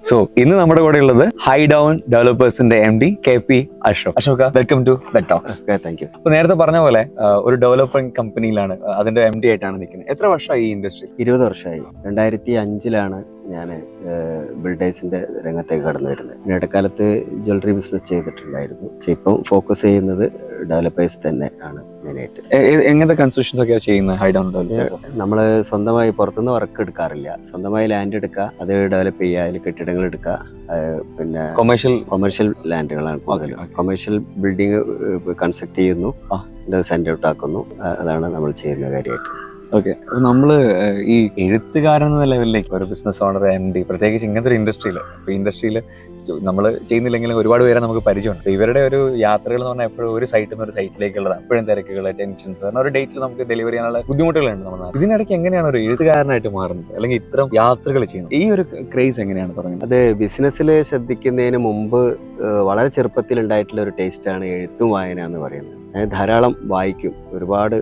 So ഇന്ന് നമ്മുടെ കൂടെ ഉള്ളത് ഹൈ ഡൗൺ ഡെവലപ്പേഴ്സിന്റെ MD KP അശോക്. അശോക, welcome to bet talks. Thank you. അപ്പൊ നേരത്തെ പറഞ്ഞ പോലെ ഒരു ഡെവലപ്പിംഗ് കമ്പനിയിലാണ് അതിന്റെ MD ആയിട്ടാണ് നിൽക്കുന്നത്. എത്ര വർഷമായി ഈ ഇൻഡസ്ട്രി? 20 വർഷമായി. 2005 ഞാൻ ബിൽഡേഴ്സിന്റെ രംഗത്തേക്ക് കടന്നു വരുന്നത്. പിന്നെ ഇടക്കാലത്ത് ജ്വല്ലറി ബിസിനസ് ചെയ്തിട്ടുണ്ടായിരുന്നു. പക്ഷെ ഇപ്പം ഫോക്കസ് ചെയ്യുന്നത് ഡെവലപ്പേഴ്സ് തന്നെ ആണ് മെയിനായിട്ട്. എങ്ങനത്തെ കൺസ്ട്രക്ഷൻസ് ഒക്കെയാണ് ചെയ്യുന്നത് ഹൈ ഡൗൺ ഡെവലപ്പേഴ്സ്? നമ്മൾ സ്വന്തമായി പുറത്തുനിന്ന് വർക്ക് എടുക്കാറില്ല. സ്വന്തമായി ലാൻഡ് എടുക്കുക, അത് ഡെവലപ്പ് ചെയ്യുക, അതിൽ കെട്ടിടങ്ങൾ എടുക്കുക. പിന്നെ കൊമേഴ്ഷ്യൽ ലാൻഡുകളാണ് കൂടുതലും. കൊമേഴ്ഷ്യൽ ബിൽഡിംഗ് കൺസ്ട്രക്ട് ചെയ്യുന്നു, സെന്റ് ഔട്ട് ആക്കുന്നു. അതാണ് നമ്മൾ ചെയ്യുന്ന കാര്യമായിട്ട്. ഓക്കെ, അപ്പൊ നമ്മള് ഈ എഴുത്തുകാരൻ എന്ന ലെവലിലേക്ക് ഒരു ബിസിനസ് ഓണർ MD, പ്രത്യേകിച്ച് ഇങ്ങനത്തെ ഒരു ഇൻഡസ്ട്രിയിൽ, ഇപ്പൊ ഇൻഡസ്ട്രിയിൽ നമ്മൾ ചെയ്യുന്നില്ലെങ്കിലും ഒരുപാട് പേരെ നമുക്ക് പരിചയമുണ്ട്. ഇവരുടെ ഒരു യാത്രകൾ എന്ന് പറഞ്ഞാൽ എപ്പോഴും ഒരു സൈറ്റിൽ നിന്ന് ഒരു സൈറ്റിലേക്കുള്ളതാണ്. എപ്പോഴും തിരക്കുകൾ, ടെൻഷൻസ്, കാരണം ഒരു ഡേറ്റിൽ നമുക്ക് ഡെലിവറി ചെയ്യാനുള്ള ബുദ്ധിമുട്ടുകളുണ്ട് നമ്മൾ. ഇതിനിടയ്ക്ക് എങ്ങനെയാണ് ഒരു എഴുത്തുകാരനായിട്ട് മാറുന്നത്, അല്ലെങ്കിൽ ഇത്തരം യാത്രകൾ ചെയ്യുന്നത്? ഈ ഒരു ക്രേസ് എങ്ങനെയാണ് തുടങ്ങുന്നത്? അത് ബിസിനസ്സിൽ ശ്രദ്ധിക്കുന്നതിന് മുമ്പ് വളരെ ചെറുപ്പത്തിൽ ഉണ്ടായിട്ടുള്ള ഒരു ടേസ്റ്റാണ് എഴുത്തും വായന എന്ന് പറയുന്നത്. ഞാൻ ധാരാളം വായിക്കും, ഒരുപാട്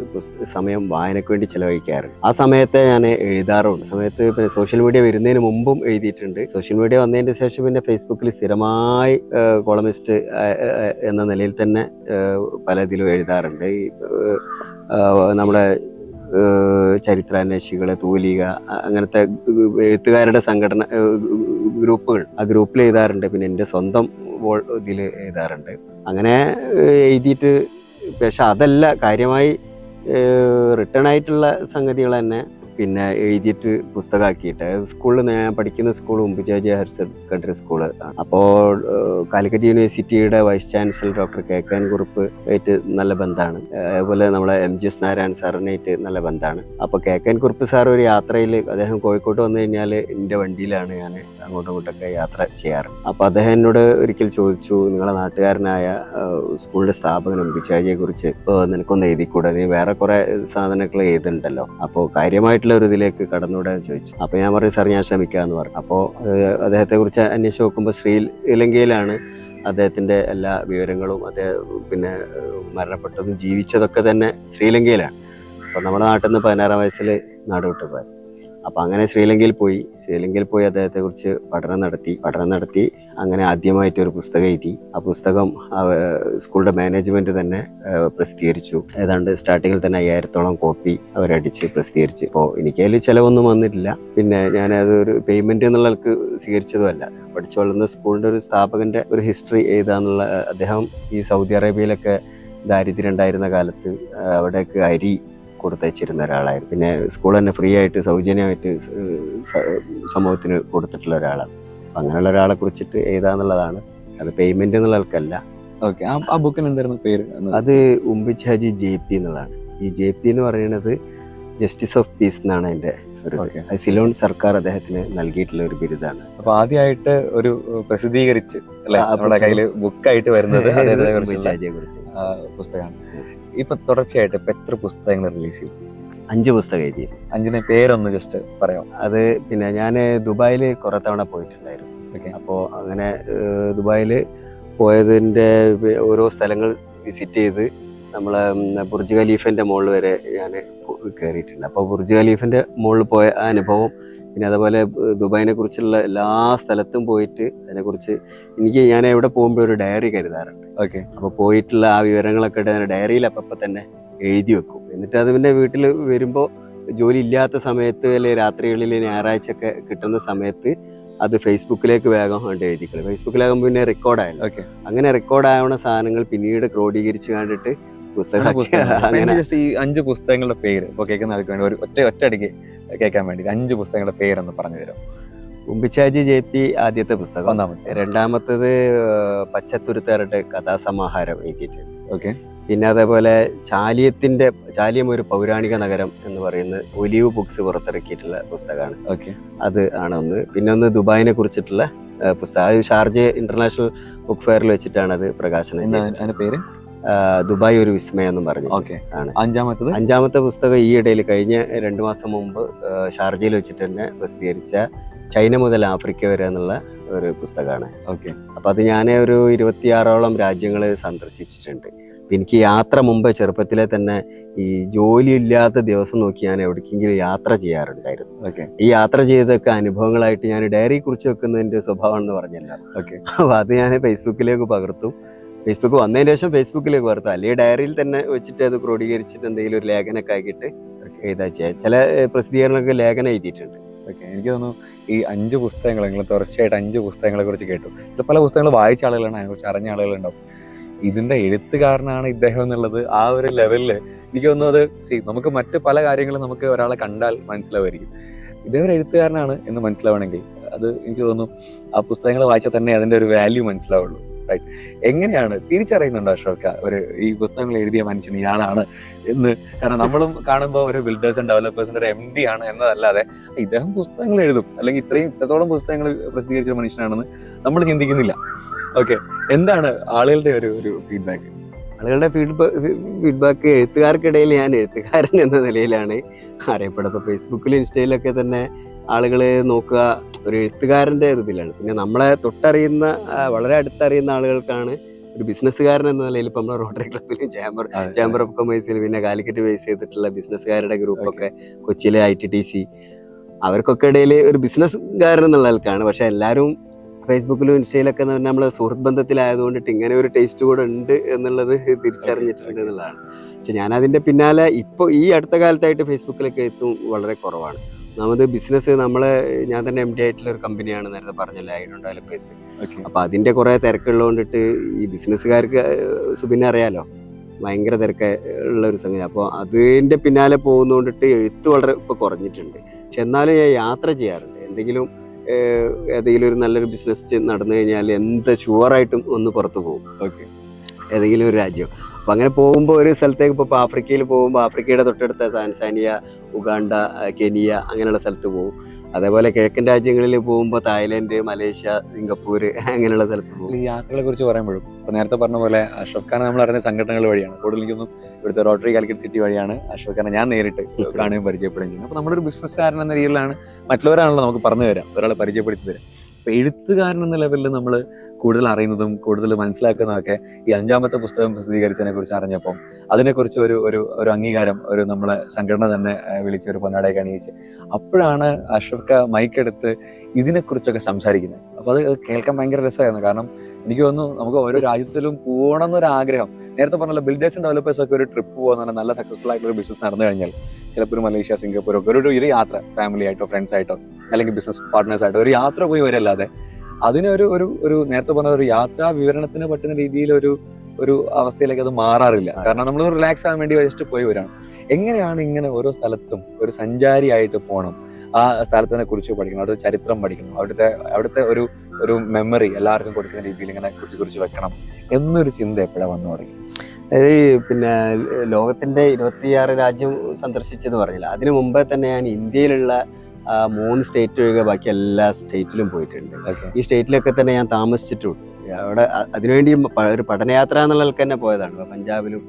സമയം വായനയ്ക്ക് വേണ്ടി ചെലവഴിക്കാറുണ്ട്. ആ സമയത്തെ ഞാൻ എഴുതാറുണ്ട്. സമയത്ത് പിന്നെ സോഷ്യൽ മീഡിയ വരുന്നതിന് മുമ്പും എഴുതിയിട്ടുണ്ട്. സോഷ്യൽ മീഡിയ വന്നതിന് ശേഷം പിന്നെ ഫേസ്ബുക്കിൽ സ്ഥിരമായി കോളമിസ്റ്റ് എന്ന നിലയിൽ തന്നെ പലതിലും എഴുതാറുണ്ട്. നമ്മുടെ ചരിത്രാന്വേഷികൾ, തൂലിക, അങ്ങനത്തെ എഴുത്തുകാരുടെ സംഘടന ഗ്രൂപ്പുകൾ, ആ ഗ്രൂപ്പിൽ എഴുതാറുണ്ട്. പിന്നെ എൻ്റെ സ്വന്തം ഇതിൽ എഴുതാറുണ്ട്. അങ്ങനെ എഴുതിയിട്ട്, പക്ഷെ അതല്ല കാര്യമായി റിട്ടേൺ ആയിട്ടുള്ള സംഗതികൾ തന്നെ പിന്നെ എഴുതിയിട്ട് പുസ്തകമാക്കിയിട്ട്. സ്കൂളിൽ ഞാൻ പഠിക്കുന്ന സ്കൂൾ ഉമ്പുചാജി ഹയർ സെക്കൻഡറി സ്കൂള് ആണ്. അപ്പോൾ കാലിക്കറ്റ് യൂണിവേഴ്സിറ്റിയുടെ vice chancellor doctor KK Kurup ആയിട്ട് നല്ല ബന്ധമാണ്. അതുപോലെ നമ്മുടെ MGS നാരായണൻ സാറിനായിട്ട് നല്ല ബന്ധമാണ്. അപ്പോൾ KK കുറുപ്പ് സാർ ഒരു യാത്രയിൽ, അദ്ദേഹം കോഴിക്കോട്ട് വന്നു കഴിഞ്ഞാൽ എൻ്റെ വണ്ടിയിലാണ് ഞാൻ അങ്ങോട്ടും ഇങ്ങോട്ടൊക്കെ യാത്ര ചെയ്യാറ്. അപ്പോൾ അദ്ദേഹം എന്നോട് ഒരിക്കൽ ചോദിച്ചു, നിങ്ങളെ നാട്ടുകാരനായ സ്കൂളിൻ്റെ സ്ഥാപകൻ ഉമ്പുചാജിയെ കുറിച്ച് നിനക്കൊന്ന് എഴുതിക്കൂടെ, നീ വേറെ കുറെ സാധനങ്ങൾ എഴുതുന്നുണ്ടല്ലോ, അപ്പോൾ കാര്യമായിട്ട് ഒരു ഇതിലേക്ക് കടന്നുകൂടാൻ ചോദിച്ചു. അപ്പൊ ഞാൻ പറഞ്ഞു, സാർ ഞാൻ ശ്രമിക്കാന്ന് പറഞ്ഞു. അപ്പോൾ അദ്ദേഹത്തെ കുറിച്ച് അന്വേഷിച്ച് നോക്കുമ്പോൾ ശ്രീലങ്കയിലാണ് അദ്ദേഹത്തിന്റെ എല്ലാ വിവരങ്ങളും. അദ്ദേഹം പിന്നെ മരണപ്പെട്ടതും ജീവിച്ചതൊക്കെ തന്നെ ശ്രീലങ്കയിലാണ്. അപ്പൊ നമ്മുടെ നാട്ടിൽ നിന്ന് 16 വയസ്സിൽ നാട് വിട്ടു പോയി. അപ്പൊ അങ്ങനെ ശ്രീലങ്കയിൽ പോയി അദ്ദേഹത്തെ കുറിച്ച് പഠനം നടത്തി അങ്ങനെ ആദ്യമായിട്ട് ഒരു പുസ്തകം എഴുതി. ആ പുസ്തകം സ്കൂളിന്റെ മാനേജ്മെന്റ് തന്നെ പ്രസിദ്ധീകരിച്ചു. ഏതാണ്ട് സ്റ്റാർട്ടിങ്ങിൽ തന്നെ 5000-ഓളം കോപ്പി അവരടിച്ച് പ്രസിദ്ധീകരിച്ചു. അപ്പോൾ എനിക്ക് അതിൽ ചിലവൊന്നും വന്നിട്ടില്ല. പിന്നെ ഞാനത് ഒരു പേയ്മെന്റ് എന്നുള്ളവർക്ക് സ്വീകരിച്ചതുമല്ല. പഠിച്ചു വളർന്ന സ്കൂളിന്റെ ഒരു സ്ഥാപകന്റെ ഒരു ഹിസ്റ്ററി എഴുതാന്നുള്ള. അദ്ദേഹം ഈ സൗദി അറേബ്യയിലൊക്കെ ദാരിദ്ര്യം ഉണ്ടായിരുന്ന കാലത്ത് അവിടേക്ക് അരി കൊടുത്തയച്ചിരുന്ന ഒരാളായിരുന്നു. പിന്നെ സ്കൂൾ തന്നെ ഫ്രീ ആയിട്ട് സൗജന്യമായിട്ട് സമൂഹത്തിന് കൊടുത്തിട്ടുള്ള ഒരാളാണ്. അപ്പം അങ്ങനെയുള്ള ഒരാളെ കുറിച്ചിട്ട് എഴുതാന്നുള്ളതാണ്. അത് പേയ്മെന്റ് എന്നുള്ള ആൾക്കല്ല. ഓക്കെ, ആ ബുക്കിന് എന്തായിരുന്നു പേര്? അത് ഉമ്പുചാജി JP എന്നുള്ളതാണ്. ഈ JP എന്ന് പറയുന്നത് ജസ്റ്റിസ് ഓഫ് പീസ് എന്നാണ് അതിന്റെ ഒരു സിലോൺ സർക്കാർ അദ്ദേഹത്തിന് നൽകിയിട്ടുള്ള ഒരു ബിരുദാണ്. അപ്പൊ ആദ്യമായിട്ട് ഒരു പ്രസിദ്ധീകരിച്ച് നമ്മുടെ കയ്യില് ബുക്കായിട്ട് വരുന്നത് ഉമ്പുചാജിയെ കുറിച്ച് പുസ്തകമാണ്. ഇപ്പൊ തുടർച്ചയായിട്ട് ഇപ്പൊ എത്ര പുസ്തകങ്ങൾ റിലീസ് ചെയ്തു? 5 പുസ്തകം എഴുതി. 5 പേരൊന്ന് ജസ്റ്റ് പറയാം. അത് പിന്നെ ഞാൻ ദുബായിൽ കുറെ തവണ പോയിട്ടുണ്ടായിരുന്നു. അപ്പോൾ അങ്ങനെ ദുബായിൽ പോയതിൻ്റെ ഓരോ സ്ഥലങ്ങൾ വിസിറ്റ് ചെയ്ത് നമ്മളെ ബുർജ് ഖലീഫിന്റെ മുകളിൽ വരെ ഞാൻ കയറിയിട്ടുണ്ട്. അപ്പോൾ ബുർജ് ഖലീഫിന്റെ മുകളിൽ പോയ ആ അനുഭവം, പിന്നെ അതുപോലെ ദുബായിനെ കുറിച്ചുള്ള എല്ലാ സ്ഥലത്തും പോയിട്ട് അതിനെക്കുറിച്ച് ഞാൻ എവിടെ പോകുമ്പോൾ ഒരു ഡയറി കരുതാറുണ്ട്. ഓക്കെ, അപ്പോൾ പോയിട്ടുള്ള ആ വിവരങ്ങളൊക്കെ ഡയറിയിൽ അപ്പം തന്നെ എഴുതി വെക്കും. എന്നിട്ട് അത് പിന്നെ വീട്ടിൽ വരുമ്പോൾ ജോലി ഇല്ലാത്ത സമയത്ത്, അല്ലെങ്കിൽ രാത്രികളിൽ ഞായറാഴ്ചയൊക്കെ കിട്ടുന്ന സമയത്ത് അത് ഫേസ്ബുക്കിലേക്ക് വേഗം കൊണ്ട് എഴുതിക്കളി. ഫേസ്ബുക്കിലാകുമ്പോൾ പിന്നെ റെക്കോർഡായല്ലോ. ഓക്കെ, അങ്ങനെ റെക്കോർഡാവുന്ന സാധനങ്ങൾ പിന്നീട് ക്രോഡീകരിച്ച് കണ്ടിട്ട് പുസ്തകം. അങ്ങനെ ഈ 5 പുസ്തകങ്ങളുടെ പേര് ഇപ്പോൾ കേൾക്കുന്ന ആൾക്ക് വേണ്ടി ഒറ്റയടിക്ക് കേൾക്കാൻ വേണ്ടി 5 പുസ്തകങ്ങളുടെ പേരൊന്ന് പറഞ്ഞു തരാം. ഉമ്പുചാജി JP ആദ്യത്തെ പുസ്തകം. രണ്ടാമത്തത് പച്ചത്തുരുത്താരുടെ കഥാസമാഹാരം എഴുതിയിട്ടുണ്ട്. ഓക്കെ. പിന്നെ അതേപോലെ ചാലിയം ഒരു പൗരാണിക നഗരം എന്ന് പറയുന്ന ഒലിവ് ബുക്സ് പുറത്തിറക്കിയിട്ടുള്ള പുസ്തകമാണ്. ഓക്കെ, അത് ആണ് ഒന്ന്. പിന്നെ ഒന്ന് ദുബായിനെ കുറിച്ചിട്ടുള്ള പുസ്തകം. അത് ഷാർജ ഇന്റർനാഷണൽ ബുക്ക് ഫെയറിൽ വെച്ചിട്ടാണ് അത് പ്രകാശനം ചെയ്തത്. പേര് ദുബായ് ഒരു വിസ്മയം എന്നും പറഞ്ഞു ആണ്. അഞ്ചാമത്തെ പുസ്തകം ഈ ഇടയിൽ കഴിഞ്ഞ 2 മാസം മുമ്പ് ഷാർജയിൽ വെച്ചിട്ട് തന്നെ പ്രസിദ്ധീകരിച്ച ചൈന മുതൽ ആഫ്രിക്ക വരെ എന്നുള്ള ഒരു പുസ്തകമാണ്. ഓക്കെ. അപ്പം അത് ഞാൻ ഒരു 26ഓളം രാജ്യങ്ങൾ സന്ദർശിച്ചിട്ടുണ്ട്. അപ്പം എനിക്ക് യാത്ര മുമ്പ് ചെറുപ്പത്തിലെ തന്നെ ഈ ജോലി ഇല്ലാത്ത ദിവസം നോക്കി ഞാൻ എവിടേക്കെങ്കിലും യാത്ര ചെയ്യാറുണ്ടായിരുന്നു. ഓക്കെ. ഈ യാത്ര ചെയ്തൊക്കെ അനുഭവങ്ങളായിട്ട് ഞാൻ ഡയറി കുറിച്ച് വെക്കുന്നതിൻ്റെ സ്വഭാവമാണെന്ന് പറഞ്ഞല്ലോ. ഓക്കെ. അപ്പോൾ അത് ഞാൻ ഫേസ്ബുക്കിലേക്ക് പകർത്തും. ഫേസ്ബുക്ക് വന്നതിന് ശേഷം ഫേസ്ബുക്കിലേക്ക് പകർത്തും, അല്ലെങ്കിൽ ഡയറിയിൽ തന്നെ വെച്ചിട്ട് അത് ക്രോഡീകരിച്ചിട്ട് എന്തെങ്കിലും ഒരു ലേഖനമൊക്കെ ആക്കിയിട്ട് എഴുതാ ചെയ്യുക. ചില പ്രസിദ്ധീകരണങ്ങൾക്ക് ലേഖനം എഴുതിയിട്ടുണ്ട്. ഓക്കെ. എനിക്ക് തോന്നുന്നു ഈ 5 പുസ്തകങ്ങൾ, നിങ്ങൾ തുടർച്ചയായിട്ട് 5 പുസ്തകങ്ങളെ കുറിച്ച് കേട്ടു. ഇത് പല പുസ്തകങ്ങൾ വായിച്ച ആളുകളാണ്, അതിനെക്കുറിച്ച് അറിഞ്ഞ ആളുകളുണ്ടാവും. ഇതിന്റെ എഴുത്തുകാരനാണ് ഇദ്ദേഹം എന്നുള്ളത് ആ ഒരു ലെവലിൽ എനിക്ക് തോന്നുന്നു അത് നമുക്ക് മറ്റ് പല കാര്യങ്ങളും നമുക്ക് ഒരാളെ കണ്ടാൽ മനസ്സിലാവുമായിരിക്കും. ഇദ്ദേഹം ഒരു എഴുത്തുകാരനാണ് എന്ന് മനസ്സിലാവണമെങ്കിൽ അത് എനിക്ക് തോന്നുന്നു ആ പുസ്തകങ്ങൾ വായിച്ചാൽ തന്നെ അതിന്റെ ഒരു വാല്യൂ മനസ്സിലാവുള്ളൂ. റൈറ്റ്. എങ്ങനെയാണ് തിരിച്ചറിയുന്നുണ്ടോ അഷ്റഫ് ഒരു ഈ പുസ്തകങ്ങൾ എഴുതിയ മനുഷ്യൻ ഇയാളാണ് എന്ന്? കാരണം നമ്മളും കാണുമ്പോൾ ഒരു ബിൽഡേഴ്സ് ആൻഡ് ഡെവലപ്പേഴ്സിന്റെ ഒരു MD ആണ് എന്നതല്ലാതെ ഇദ്ദേഹം പുസ്തകങ്ങൾ എഴുതും അല്ലെങ്കിൽ ഇത്രത്തോളം പുസ്തകങ്ങൾ പ്രസിദ്ധീകരിച്ച മനുഷ്യനാണെന്ന് നമ്മൾ ചിന്തിക്കുന്നില്ല. ഓക്കെ. എന്താണ് ആളുകളുടെ ഒരു ഫീഡ്ബാക്ക്? ആളുകളുടെ ഫീഡ്ബാക്ക് എഴുത്തുകാർക്കിടയിൽ ഞാൻ എഴുത്തുകാരൻ എന്ന നിലയിലാണ് അറിയപ്പെടുന്നത്. ഇപ്പോൾ ഫേസ്ബുക്കിലും ഇൻസ്റ്റയിലൊക്കെ തന്നെ ആളുകൾ നോക്കുക ഒരു എഴുത്തുകാരൻ്റെ ഒരു ഇതിലാണ്. പിന്നെ നമ്മളെ തൊട്ടറിയുന്ന വളരെ അടുത്തറിയുന്ന ആളുകൾക്കാണ് ഒരു ബിസിനസ്സുകാരൻ എന്ന നിലയിൽ. ഇപ്പം നമ്മുടെ റോട്ടറി ക്ലബിലും ചേംബർ ഓഫ് കൊമേഴ്സിലും പിന്നെ കാലിക്കറ്റ് ബേസ് ചെയ്തിട്ടുള്ള ബിസിനസ്സുകാരുടെ ഗ്രൂപ്പൊക്കെ കൊച്ചിയിലെ ITTC, അവർക്കൊക്കെ ഇടയിൽ ഒരു ബിസിനസ്സുകാരൻ എന്നുള്ള ആൾക്കാണ്. പക്ഷെ എല്ലാവരും ഫേസ്ബുക്കിലും ഇൻസ്റ്റയിലൊക്കെ നമ്മൾ സുഹൃത്ത് ബന്ധത്തിലായതുകൊണ്ടിട്ട് ഇങ്ങനെ ഒരു ടേസ്റ്റ് കൂടെ ഉണ്ട് എന്നുള്ളത് തിരിച്ചറിഞ്ഞിട്ടുണ്ട് എന്നുള്ളതാണ്. പക്ഷെ ഞാനതിൻ്റെ പിന്നാലെ ഇപ്പോൾ ഈ അടുത്ത കാലത്തായിട്ട് ഫേസ്ബുക്കിലൊക്കെ എത്തും വളരെ കുറവാണ്. ഒന്നാമത് ബിസിനസ് ഞാൻ തന്നെ MD ആയിട്ടുള്ള ഒരു കമ്പനിയാണ്, നേരത്തെ പറഞ്ഞല്ലോ, ഐഡൻ ഡെവലപ്പേഴ്സ്. അപ്പോൾ അതിൻ്റെ കുറേ തിരക്കുള്ളതുകൊണ്ടിട്ട് ഈ ബിസിനസ്സുകാർക്ക് സുബിനെ അറിയാലോ, ഭയങ്കര തിരക്ക് ഉള്ള ഒരു സംഗതി. അപ്പോൾ അതിൻ്റെ പിന്നാലെ പോകുന്നതുകൊണ്ടിട്ട് എഴുത്ത് വളരെ ഇപ്പോൾ കുറഞ്ഞിട്ടുണ്ട്. പക്ഷെ എന്നാലും ഞാൻ യാത്ര ചെയ്യാറുണ്ട്. ഏതെങ്കിലും ഒരു നല്ലൊരു ബിസിനസ് നടന്നു കഴിഞ്ഞാൽ ഷുവറായിട്ടും ഒന്ന് പുറത്ത് പോകും. ഓക്കെ. ഏതെങ്കിലും ഒരു രാജ്യം. അപ്പം അങ്ങനെ പോകുമ്പോൾ ഒരു സ്ഥലത്തേക്ക് ഇപ്പോൾ ആഫ്രിക്കയിൽ പോകുമ്പോൾ ആഫ്രിക്കയുടെ തൊട്ടടുത്ത താൻസാനിയ, ഉഗാണ്ട, കെനിയ അങ്ങനെയുള്ള സ്ഥലത്ത് പോകും. അതേപോലെ കിഴക്കൻ രാജ്യങ്ങളിൽ പോകുമ്പോൾ തായ്ലൻഡ്, മലേഷ്യ, സിംഗപ്പൂർ അങ്ങനെയുള്ള സ്ഥലത്ത് പോകും. ഈ യാത്രകളെ കുറിച്ച് പറയുമ്പോഴും ഇപ്പോൾ നേരത്തെ പറഞ്ഞ പോലെ അഷ്റഫ് ഖാനെ നമ്മൾ അറിയുന്ന സംഘടനകൾ വഴിയാണ്. കൂടുതൽ എനിക്കൊന്നും ഇവിടുത്തെ റോട്ടറി കാലിക്കറ്റ് സിറ്റി വഴിയാണ് അഷ്റഫ് ഖാനെ ഞാൻ നേരിട്ട് കാണുകയും പരിചയപ്പെടുകയും ചെയ്യുന്നത്. അപ്പോൾ നമ്മളൊരു ബിസിനസ്സുകാരൻ എന്ന രീതിയിലാണ് മറ്റുള്ളവരാണല്ലോ നമുക്ക് പറഞ്ഞു തരാം, ഒരാളെ പരിചയപ്പെടുത്തി തരാം. അപ്പോൾ എഴുത്തുകാരൻ എന്ന ലെവലിൽ നമ്മൾ കൂടുതൽ അറിയുന്നതും കൂടുതൽ മനസ്സിലാക്കുന്നതൊക്കെ ഈ 5ാമത്തെ പുസ്തകം പ്രസിദ്ധീകരിച്ചതിനെ കുറിച്ച് അറിഞ്ഞപ്പം അതിനെക്കുറിച്ച് ഒരു അംഗീകാരം നമ്മളെ സംഘടന തന്നെ വിളിച്ച് ഒരു പൊന്നാടയൊക്കെ അണിയിച്ച് അപ്പോഴാണ് അഷ്റഫ് ഖാൻ മൈക്കെടുത്ത് ഇതിനെക്കുറിച്ചൊക്കെ സംസാരിക്കുന്നത്. അപ്പോൾ അത് കേൾക്കാൻ ഭയങ്കര രസമായിരുന്നു. കാരണം എനിക്ക് തോന്നുന്നു നമുക്ക് ഓരോ രാജ്യത്തിലും പോകണം എന്നൊരു ആഗ്രഹം. നേരത്തെ പറഞ്ഞല്ലോ ബിൽഡേഴ്സ് ആൻഡ് ഡെവലപ്പേഴ്സ് ഒക്കെ ഒരു ട്രിപ്പ് പോകുന്ന നല്ല സക്സസ്ഫുൾ ആയിട്ടുള്ള ബിസിനസ് നടന്നു കഴിഞ്ഞാൽ ചിലപ്പോൾ ഒരു മലേഷ്യ, സിംഗപ്പൂർ ഒക്കെ ഒരു യാത്ര ഫാമിലി ആയിട്ടോ ഫ്രണ്ട്സ് ആയിട്ടോ അല്ലെങ്കിൽ ബിസിനസ് പാർട്ട്നേഴ്സ് ആയിട്ടോ ഒരു യാത്ര പോയി വരല്ലാതെ അതിനൊരു നേരത്തെ പറഞ്ഞ ഒരു യാത്രാ വിവരണത്തിന് പറ്റുന്ന രീതിയിൽ ഒരു അവസ്ഥയിലേക്ക് അത് മാറാറില്ല. കാരണം നമ്മൾ റിലാക്സ് ആകാൻ വേണ്ടി ജസ്റ്റ് പോയി വരാണ്. എങ്ങനെയാണ് ഇങ്ങനെ ഓരോ സ്ഥലത്തും ഒരു സഞ്ചാരിയായിട്ട് പോകണം, ആ സ്ഥലത്തിനെ കുറിച്ച് പഠിക്കണം, അവിടുത്തെ ചരിത്രം പഠിക്കണം, അവിടുത്തെ ഒരു മെമ്മറി എല്ലാവർക്കും കൊടുക്കുന്ന രീതിയിൽ ഇങ്ങനെ കുറിച്ച് വെക്കണം എന്നൊരു ചിന്ത എപ്പോഴാണ് വന്നു തുടങ്ങി? പിന്നെ ലോകത്തിന്റെ 26 രാജ്യം സന്ദർശിച്ചെന്ന് പറഞ്ഞില്ല, അതിനു മുമ്പേ തന്നെ ഞാൻ ഇന്ത്യയിലുള്ള 3 സ്റ്റേറ്റ് ഒഴികെ ബാക്കി എല്ലാ സ്റ്റേറ്റിലും പോയിട്ടുണ്ട്. ഈ സ്റ്റേറ്റിലൊക്കെ തന്നെ ഞാൻ താമസിച്ചിട്ടുണ്ട്. അവിടെ അതിനുവേണ്ടി ഒരു പഠനയാത്ര എന്നുള്ള ആൾക്ക് തന്നെ പോയതാണ്. പഞ്ചാബിലും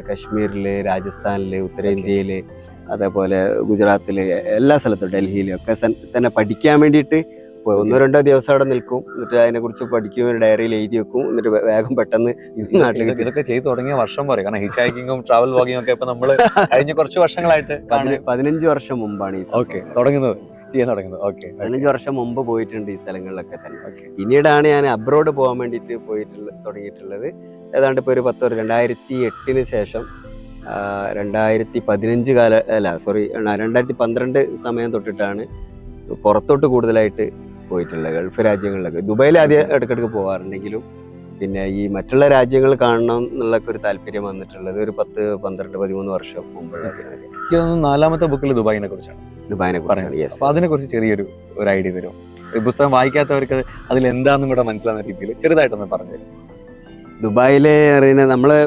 കശ്മീരില്, രാജസ്ഥാനില്, ഉത്തരേന്ത്യയില്, അതേപോലെ ഗുജറാത്തില്, എല്ലാ സ്ഥലത്തും ഡൽഹിയിലും ഒക്കെ തന്നെ പഠിക്കാൻ വേണ്ടിയിട്ട് 1-2 ദിവസം അവിടെ നിൽക്കും. എന്നിട്ട് അതിനെ കുറിച്ച് പഠിക്കും, ഒരു ഡയറിയിൽ എഴുതി വെക്കും. എന്നിട്ട് വേഗം പെട്ടെന്ന് നാട്ടിലേക്ക്. ഇതൊക്കെ ചെയ്തു തുടങ്ങിയ വർഷം പറയും. കാരണം ഹിച്ച് ഹൈക്കിങ്ങും ട്രാവൽ വ്ളോഗിങ്ങും ഒക്കെ ഇപ്പൊ നമ്മള് കഴിഞ്ഞ കുറച്ച് വർഷങ്ങളായിട്ട് 15 വർഷം മുമ്പാണ് ഈ ചെയ്യാൻ തുടങ്ങുന്നത്. 15 വർഷം മുമ്പ് പോയിട്ടുണ്ട് ഈ സ്ഥലങ്ങളിലൊക്കെ തന്നെ. പിന്നീടാണ് ഞാൻ അബ്രോഡ് പോകാൻ വേണ്ടിയിട്ട് തുടങ്ങിയിട്ടുള്ളത്. ഏതാണ്ട് ഇപ്പോൾ ഒരു 2008 ശേഷം 2012 സമയം തൊട്ടിട്ടാണ് പുറത്തോട്ട് കൂടുതലായിട്ട് പോയിട്ടുള്ളത്. ഗൾഫ് രാജ്യങ്ങളിലൊക്കെ, ദുബായിൽ ആദ്യം ഇടയ്ക്കിടയ്ക്ക് പോകാറുണ്ടെങ്കിലും പിന്നെ ഈ മറ്റുള്ള രാജ്യങ്ങൾ കാണണം എന്നുള്ള ഒരു താല്പര്യം വന്നിട്ടുള്ളത് ഒരു 10-12-13 വർഷം മുമ്പുള്ള. 4ാമത്തെ ബുക്കിൽ ദുബായിനെ കുറിച്ചാണ്. അപ്പൊ അതിനെ കുറിച്ച് ചെറിയൊരു ഐഡിയ തരും. ഈ പുസ്തകം വായിക്കാത്തവർക്ക് അതിൽ എന്താണെന്നും കൂടെ മനസ്സിലാവുന്ന രീതിയിൽ ചെറുതായിട്ടൊന്ന് പറഞ്ഞു തരും. ദുബായിലെ അറിയുന്നത് നമ്മള്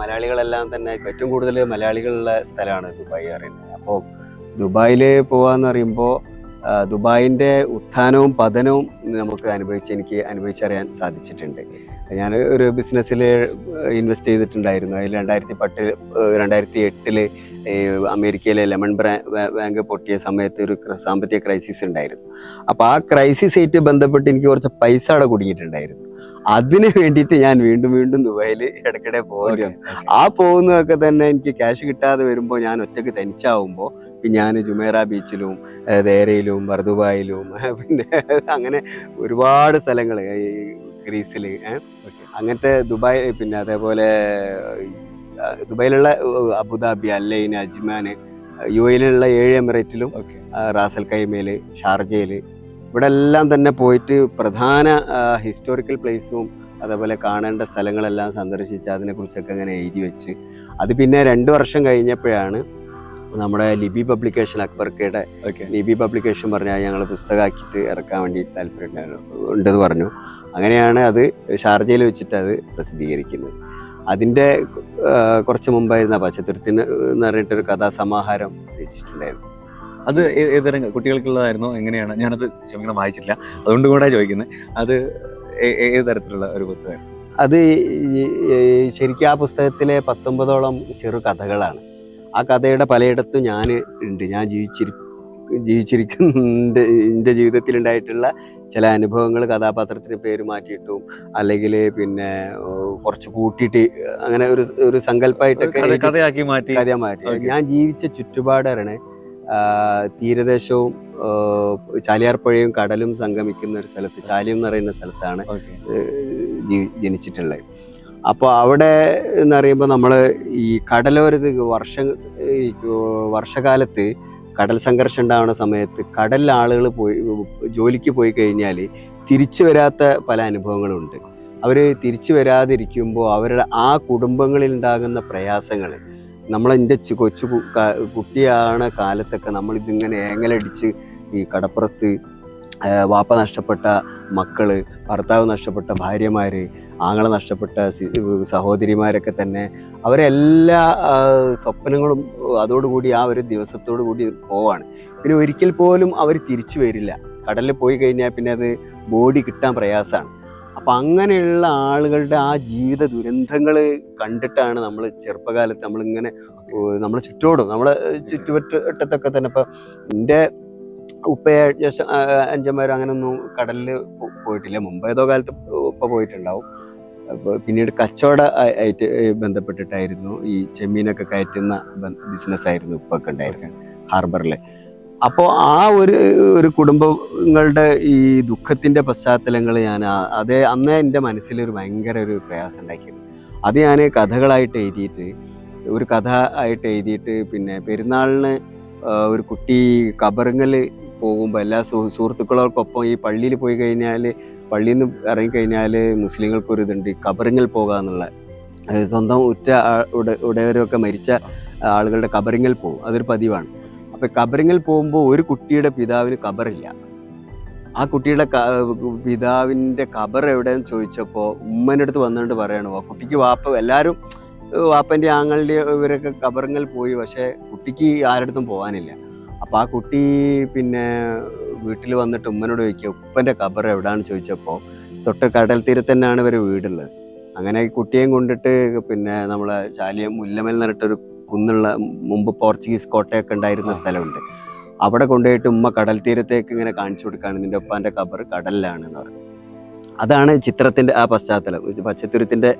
മലയാളികളെല്ലാം തന്നെ ഏറ്റവും കൂടുതൽ മലയാളികളുള്ള സ്ഥലമാണ് ദുബായ് അറിയുന്നത്. അപ്പോൾ ദുബായില് പോവാന്ന് പറയുമ്പോൾ ദുബായിന്റെ ഉത്ഥാനവും പതനവും എനിക്ക് അനുഭവിച്ചറിയാൻ സാധിച്ചിട്ടുണ്ട്. ഞാൻ ഒരു ബിസിനസ്സിൽ ഇൻവെസ്റ്റ് ചെയ്തിട്ടുണ്ടായിരുന്നു. അതിൽ 2008 അമേരിക്കയിലെ ലെമൺ ബാങ്ക് പൊട്ടിയ സമയത്ത് ഒരു സാമ്പത്തിക ക്രൈസിസ് ഉണ്ടായിരുന്നു. അപ്പോൾ ആ ക്രൈസിസ് ആയിട്ട് ബന്ധപ്പെട്ട് എനിക്ക് കുറച്ച് പൈസ അവിടെ കുടുങ്ങിയിട്ടുണ്ടായിരുന്നു. അതിന് വേണ്ടിയിട്ട് ഞാൻ വീണ്ടും വീണ്ടും ദുബായിൽ ഇടയ്ക്കിടെ പോകേണ്ടി വന്നു. ആ പോകുന്നതൊക്കെ തന്നെ എനിക്ക് ക്യാഷ് കിട്ടാതെ വരുമ്പോൾ ഞാൻ ഒറ്റയ്ക്ക് തനിച്ചാവുമ്പോൾ ഞാൻ ജുമേറ ബീച്ചിലും ദേരയിലും ബർദുബായിലും പിന്നെ അങ്ങനെ ഒരുപാട് സ്ഥലങ്ങൾ ഗ്രീസിൽ അങ്ങനത്തെ ദുബായ്, പിന്നെ അതേപോലെ ദുബായിലുള്ള അബുദാബി, അല്ലൈൻ, അജ്മാൻ, UAE-ലുള്ള 7 എമിറേറ്റിലും റാസൽ കൈമയിൽ, ഷാർജയിൽ, ഇവിടെ എല്ലാം തന്നെ പോയിട്ട് പ്രധാന ഹിസ്റ്റോറിക്കൽ പ്ലേസും അതേപോലെ കാണേണ്ട സ്ഥലങ്ങളെല്ലാം സന്ദർശിച്ച് അതിനെക്കുറിച്ചൊക്കെ അങ്ങനെ എഴുതി വെച്ച് അത് പിന്നെ 2 വർഷം കഴിഞ്ഞപ്പോഴാണ് നമ്മുടെ ലിബി പബ്ലിക്കേഷൻ, അക്ബർക്കയുടെ ലിബി പബ്ലിക്കേഷൻ പറഞ്ഞാൽ ഞങ്ങൾ പുസ്തകമാക്കിയിട്ട് ഇറക്കാൻ വേണ്ടി താല്പര്യം ഉണ്ടെന്ന് പറഞ്ഞു. അങ്ങനെയാണ് അത് ഷാർജയിൽ വെച്ചിട്ട് അത് പ്രസിദ്ധീകരിക്കുന്നത്. അതിൻ്റെ കുറച്ച് മുമ്പായിരുന്നു പച്ചത്തുരുത്തിന് എന്ന് പറഞ്ഞിട്ടൊരു കഥാസമാഹാരം രചിച്ചിട്ടുണ്ടായിരുന്നു. അത് ഏതുതരം കുട്ടികൾക്കുള്ളതായിരുന്നോ, എങ്ങനെയാണ്? ഞാനത് ക്ഷമിക്കണം വായിച്ചിട്ടില്ല, അതുകൊണ്ട് കൂടെ ചോദിക്കുന്നത്. അത് ഏത് തരത്തിലുള്ള ഒരു പുസ്തകം? അത് ശരിക്കും ആ പുസ്തകത്തിലെ 19ഓളം ചെറു കഥകളാണ്. ആ കഥയുടെ പലയിടത്തും ഞാൻ ഉണ്ട്. ഞാൻ എൻ്റെ ജീവിതത്തിലുണ്ടായിട്ടുള്ള ചില അനുഭവങ്ങൾ കഥാപാത്രത്തിന് പേര് മാറ്റിയിട്ടും അല്ലെങ്കിൽ പിന്നെ കുറച്ച് കൂട്ടിയിട്ട് അങ്ങനെ ഒരു സങ്കല്പമായിട്ടൊക്കെ കഥയാക്കി മാറ്റി. ഞാൻ ജീവിച്ച ചുറ്റുപാടാണ് തീരദേശവും ചാലിയാർ പുഴയും കടലും സംഗമിക്കുന്ന ഒരു സ്ഥലത്ത്, ചാലിയം എന്ന് പറയുന്ന സ്ഥലത്താണ് ജനിച്ചിട്ടുള്ളത്. അപ്പോൾ അവിടെ എന്ന് പറയുമ്പോൾ നമ്മൾ ഈ കടലോരത്ത് വർഷകാലത്ത് കടൽ സംഘർഷം ഉണ്ടാവുന്ന സമയത്ത് കടലിൽ ആളുകൾ ജോലിക്ക് പോയി കഴിഞ്ഞാൽ തിരിച്ചു വരാത്ത പല അനുഭവങ്ങളുണ്ട്. അവർ തിരിച്ചു വരാതിരിക്കുമ്പോൾ അവരുടെ ആ കുടുംബങ്ങളിൽ ഉണ്ടാകുന്ന പ്രയാസങ്ങൾ എൻ്റെ കൊച്ചു കുട്ടിയാണ് കാലത്തൊക്കെ നമ്മളിതിങ്ങനെ ഏങ്ങലടിച്ച് ഈ കടപ്പുറത്ത് വാപ്പ നഷ്ടപ്പെട്ട മക്കള്, ഭർത്താവ് നഷ്ടപ്പെട്ട ഭാര്യമാര്, ആങ്ങളെ നഷ്ടപ്പെട്ട സഹോദരിമാരൊക്കെ തന്നെ അവരെല്ലാ സ്വപ്നങ്ങളും അതോടുകൂടി ആ ഒരു ദിവസത്തോടു കൂടി പോവാണ്. പിന്നെ ഒരിക്കൽ പോലും അവർ തിരിച്ചു വരില്ല. കടലിൽ പോയി കഴിഞ്ഞാൽ പിന്നെ അത് ബോഡി കിട്ടാൻ പ്രയാസമാണ്. അപ്പം അങ്ങനെയുള്ള ആളുകളുടെ ആ ജീവിത ദുരന്തങ്ങൾ കണ്ടിട്ടാണ് നമ്മൾ ചെറുപ്പകാലത്ത് നമ്മളിങ്ങനെ നമ്മളെ ചുറ്റോടും നമ്മളെ ചുറ്റുവട്ടത്തൊക്കെ തന്നെ ഇപ്പം എൻ്റെ ഉപ്പയെ അഞ്ചന്മാരും അങ്ങനെയൊന്നും കടലിൽ പോയിട്ടില്ല. മുമ്പ് ഏതോ കാലത്ത് ഉപ്പ പോയിട്ടുണ്ടാവും. അപ്പോൾ പിന്നീട് കച്ചവട ആയിട്ട് ബന്ധപ്പെട്ടിട്ടായിരുന്നു ഈ ചെമ്മീനൊക്കെ കയറ്റുന്ന ബിസിനസ്സായിരുന്നു ഉപ്പൊക്കെ ഉണ്ടായിരുന്നത് ഹാർബറിൽ. അപ്പോൾ ആ ഒരു കുടുംബങ്ങളുടെ ഈ ദുഃഖത്തിൻ്റെ പശ്ചാത്തലങ്ങൾ ഞാൻ അന്നേ എൻ്റെ മനസ്സിലൊരു ഭയങ്കര ഒരു പ്രയാസം ഉണ്ടാക്കിയത്. അത് ഞാൻ കഥകളായിട്ട് എഴുതിയിട്ട് ഒരു കഥ ആയിട്ട് എഴുതിയിട്ട് പിന്നെ പെരുന്നാളിന് ഒരു കുട്ടി കബറിങ്ങൽ പോകുമ്പോൾ എല്ലാ സുഹൃത്തുക്കളോടൊപ്പം ഈ പള്ളിയിൽ പോയി കഴിഞ്ഞാൽ, പള്ളിയിൽ നിന്ന് ഇറങ്ങിക്കഴിഞ്ഞാൽ മുസ്ലിങ്ങൾക്കൊരു ഇതുണ്ട് കബറിങ്ങൽ പോകുക എന്നുള്ള. സ്വന്തം ഉടയവരൊക്കെ മരിച്ച ആളുകളുടെ കബറിങ്ങൽ പോകും, അതൊരു പതിവാണ്. അപ്പം കബറിങ്ങൽ പോകുമ്പോൾ ഒരു കുട്ടിയുടെ പിതാവിന് കബറില്ല. ആ കുട്ടിയുടെ പിതാവിൻ്റെ കബർ എവിടെയെന്ന് ചോദിച്ചപ്പോൾ ഉമ്മൻ്റെ അടുത്ത് വന്നുകൊണ്ട് പറയണോ ആ കുട്ടിക്ക് എല്ലാവരും വാപ്പൻ്റെ ആങ്ങളുടെ ഇവരൊക്കെ കബറിങ്ങൽ പോയി, പക്ഷേ കുട്ടിക്ക് ആരടുത്തും പോകാനില്ല. അപ്പോൾ ആ കുട്ടി പിന്നെ വീട്ടിൽ വന്നിട്ട് ഉമ്മനോട് ചോദിക്കുക ഉപ്പൻ്റെ കബർ എവിടെയാണെന്ന് ചോദിച്ചപ്പോൾ തൊട്ട് കടൽ തീരത്ത് തന്നെയാണ് ഇവർ വീടുള്ളത്. അങ്ങനെ കുട്ടിയെയും കൊണ്ടിട്ട് പിന്നെ നമ്മളെ ചാലിയം മുല്ലമൽ എന്ന് പറഞ്ഞിട്ടൊരു കുന്നുള്ള മുമ്പ് പോർച്ചുഗീസ് കോട്ടയൊക്കെ ഉണ്ടായിരുന്ന സ്ഥലമുണ്ട്. അവിടെ കൊണ്ടുപോയിട്ട് ഉമ്മ കടൽ തീരത്തേക്ക് ഇങ്ങനെ കാണിച്ചു കൊടുക്കുകയാണ് നിൻ്റെ ഉപ്പാൻ്റെ കബർ കടലിലാണ് എന്ന് പറഞ്ഞു. അതാണ് ചിത്രത്തിൻ്റെ ആ പശ്ചാത്തലം, പച്ചത്തുരുത്തിൻ്റെ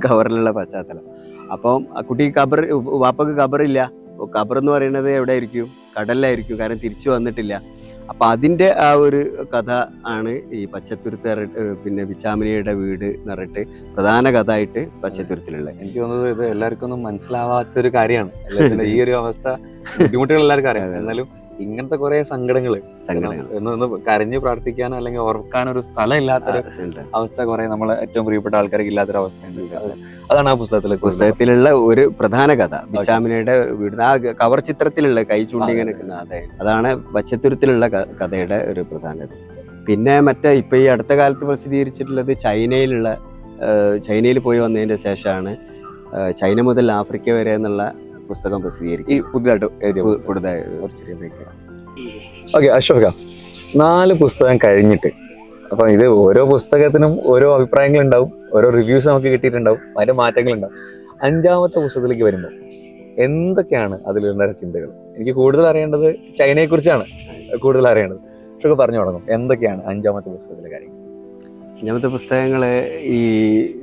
കവറിലുള്ള പശ്ചാത്തലം. അപ്പം ആ കുട്ടി വാപ്പക്ക് കബറില്ല. ഖബർ എന്ന് പറയുന്നത് എവിടെ ആയിരിക്കും? കടലിലായിരിക്കും, കാരണം തിരിച്ചു വന്നിട്ടില്ല. അപ്പം അതിൻ്റെ ആ ഒരു കഥ ആണ് ഈ പച്ചത്തുരുത്ത് പിന്നെ ബിച്ചാമിനിയുടെ വീട് എന്ന് പറഞ്ഞിട്ട് പ്രധാന കഥ ആയിട്ട് പച്ചത്തുരുത്തിലുള്ളത്. എനിക്ക് തോന്നുന്നത് ഇത് എല്ലാവർക്കും ഒന്നും മനസ്സിലാവാത്തൊരു കാര്യമാണ്. ഈ ഒരു അവസ്ഥ ബുദ്ധിമുട്ടുകൾ എല്ലാവർക്കും അറിയാം. എന്നാലും ഇങ്ങനത്തെ കുറെ സങ്കടങ്ങൾ ഒന്ന് കരഞ്ഞു പ്രാർത്ഥിക്കാനോ അല്ലെങ്കിൽ ഓർക്കാനോ ഒരു സ്ഥലം ഇല്ലാത്തൊരു അവസ്ഥ കുറെ നമ്മളെ ഏറ്റവും പ്രിയപ്പെട്ട ആൾക്കാർക്ക് ഇല്ലാത്തൊരു അവസ്ഥയുണ്ട്. അതാണ് ആ പുസ്തകത്തിലുള്ള ഒരു പ്രധാന കഥ, ബിച്ചാമിനയുടെ വീട്. ആ കവർ ചിത്രത്തിലുള്ള കൈ ചൂണ്ടിങ്ങനെ അതാണ് പച്ചത്തുരുത്തിലുള്ള കഥയുടെ ഒരു പ്രധാന കഥ. പിന്നെ മറ്റേ ഇപ്പൊ ഈ അടുത്ത കാലത്ത് പ്രസിദ്ധീകരിച്ചിട്ടുള്ളത് ചൈനയിൽ പോയി വന്നതിന്റെ ശേഷമാണ് ചൈന മുതൽ ആഫ്രിക്ക വരെ എന്നുള്ള പുസ്തകം പ്രസിദ്ധീകരിക്കും. ഈ പുതുതായിട്ട് ഓക്കെ അശോക, 4 പുസ്തകം കഴിഞ്ഞിട്ട് അപ്പൊ ഇത് ഓരോ പുസ്തകത്തിനും ഓരോ അഭിപ്രായങ്ങൾ ഉണ്ടാവും, ഓരോ റിവ്യൂസ് നമുക്ക് കിട്ടിയിട്ടുണ്ടാവും, അതിന്റെ മാറ്റങ്ങൾ ഉണ്ടാവും. 5ാമത്തെ പുസ്തകത്തിലേക്ക് വരുമ്പോൾ എന്തൊക്കെയാണ് അതിലുള്ള ചിന്തകൾ? എനിക്ക് കൂടുതൽ അറിയേണ്ടത് ചൈനയെ കുറിച്ചാണ് കൂടുതൽ അറിയേണ്ടത്. പക്ഷെ പറഞ്ഞു തുടങ്ങും, എന്തൊക്കെയാണ് 5ാമത്തെ പുസ്തകത്തിലെ കാര്യങ്ങൾ? 5ാമത്തെ പുസ്തകങ്ങൾ ഈ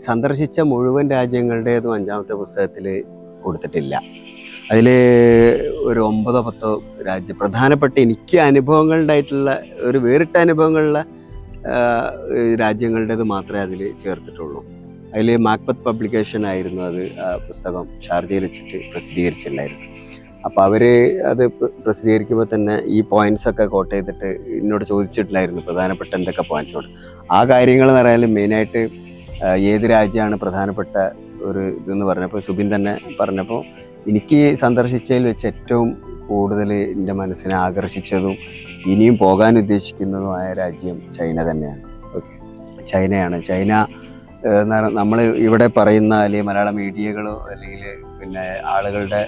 സന്ദർശിച്ച മുഴുവൻ രാജ്യങ്ങളുടേതും 5ാമത്തെ പുസ്തകത്തിൽ കൊടുത്തിട്ടില്ല. അതിൽ ഒരു 9 10 പ്രധാനപ്പെട്ട എനിക്ക് അനുഭവങ്ങളുണ്ടായിട്ടുള്ള ഒരു വേറിട്ട അനുഭവങ്ങളുള്ള രാജ്യങ്ങളുടേത് മാത്രമേ അതിൽ ചേർത്തിട്ടുള്ളൂ. അതിൽ മാക്ബത്ത് പബ്ലിക്കേഷൻ ആയിരുന്നു അത് പുസ്തകം ഷാർജയിൽ വെച്ചിട്ട് പ്രസിദ്ധീകരിച്ചിട്ടുണ്ടായിരുന്നു. അപ്പോൾ അവർ അത് പ്രസിദ്ധീകരിക്കുമ്പോൾ തന്നെ ഈ പോയിന്റ്സൊക്കെ കോട്ട് ചെയ്തിട്ട് എന്നോട് ചോദിച്ചിട്ടുണ്ടായിരുന്നു പ്രധാനപ്പെട്ട എന്തൊക്കെ പോയിന്റ്സോട്. ആ കാര്യങ്ങൾ എന്ന് പറഞ്ഞാൽ മെയിനായിട്ട് ഏത് രാജ്യമാണ് പ്രധാനപ്പെട്ട ഒരു ഇതെന്ന് പറഞ്ഞപ്പോൾ സുബിൻ തന്നെ പറഞ്ഞപ്പോൾ എനിക്ക് സന്ദർശിച്ചതിൽ വെച്ച് ഏറ്റവും കൂടുതൽ എൻ്റെ മനസ്സിനെ ആകർഷിച്ചതും ഇനിയും പോകാൻ ഉദ്ദേശിക്കുന്നതുമായ രാജ്യം ചൈന തന്നെയാണ്. ചൈനയാണ്. ചൈന നമ്മൾ ഇവിടെ പറയുന്ന അല്ലെങ്കിൽ മലയാള മീഡിയകളോ അല്ലെങ്കിൽ പിന്നെ ആളുകളുടെ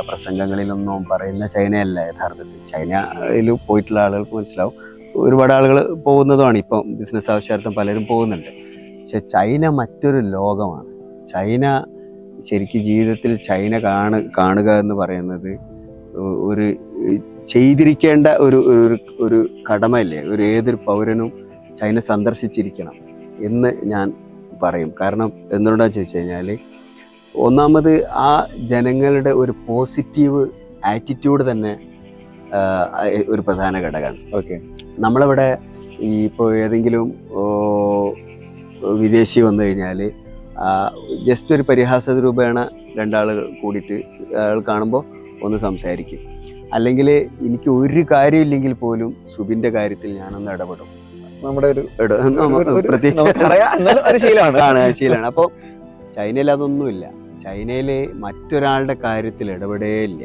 പ്രസംഗങ്ങളിലൊന്നും പറയുന്ന ചൈനയല്ല യഥാർത്ഥത്തിൽ. ചൈനയിൽ പോയിട്ടുള്ള ആളുകൾക്ക് മനസ്സിലാവും. ഒരുപാട് ആളുകൾ പോകുന്നതുമാണ്, ഇപ്പം ബിസിനസ് ആവശ്യാർത്ഥം പലരും പോകുന്നുണ്ട്. പക്ഷെ ചൈന മറ്റൊരു ലോകമാണ്. ചൈന ശരിക്കും ജീവിതത്തിൽ ചൈന കാണുക എന്ന് പറയുന്നത് ഒരു ചെയ്തിരിക്കേണ്ട ഒരു കടമയല്ലേ. ഏതൊരു പൗരനും ചൈന സന്ദർശിച്ചിരിക്കണം എന്ന് ഞാൻ പറയും. കാരണം എന്തുകൊണ്ടാണെന്ന് ചോദിച്ചു കഴിഞ്ഞാൽ, ഒന്നാമത് ആ ജനങ്ങളുടെ ഒരു പോസിറ്റീവ് ആറ്റിറ്റ്യൂഡ് തന്നെ ഒരു പ്രധാന ഘടകമാണ്. ഓക്കെ, നമ്മളിവിടെ ഈ ഇപ്പോൾ ഏതെങ്കിലും വിദേശി വന്നു കഴിഞ്ഞാൽ ജസ്റ്റ് ഒരു പരിഹാസ രൂപേണ രണ്ടാളുകൾ കൂടിയിട്ട് അയാൾ കാണുമ്പോൾ ഒന്ന് സംസാരിക്കും. അല്ലെങ്കിൽ എനിക്ക് ഒരു കാര്യമില്ലെങ്കിൽ പോലും സുബിൻ്റെ കാര്യത്തിൽ ഞാനൊന്ന് ഇടപെടും. നമ്മുടെ പ്രത്യേകിച്ച് ശീലമാണ്. അപ്പോൾ ചൈനയിൽ അതൊന്നുമില്ല. ചൈനയിൽ മറ്റൊരാളുടെ കാര്യത്തിൽ ഇടപെടേയില്ല.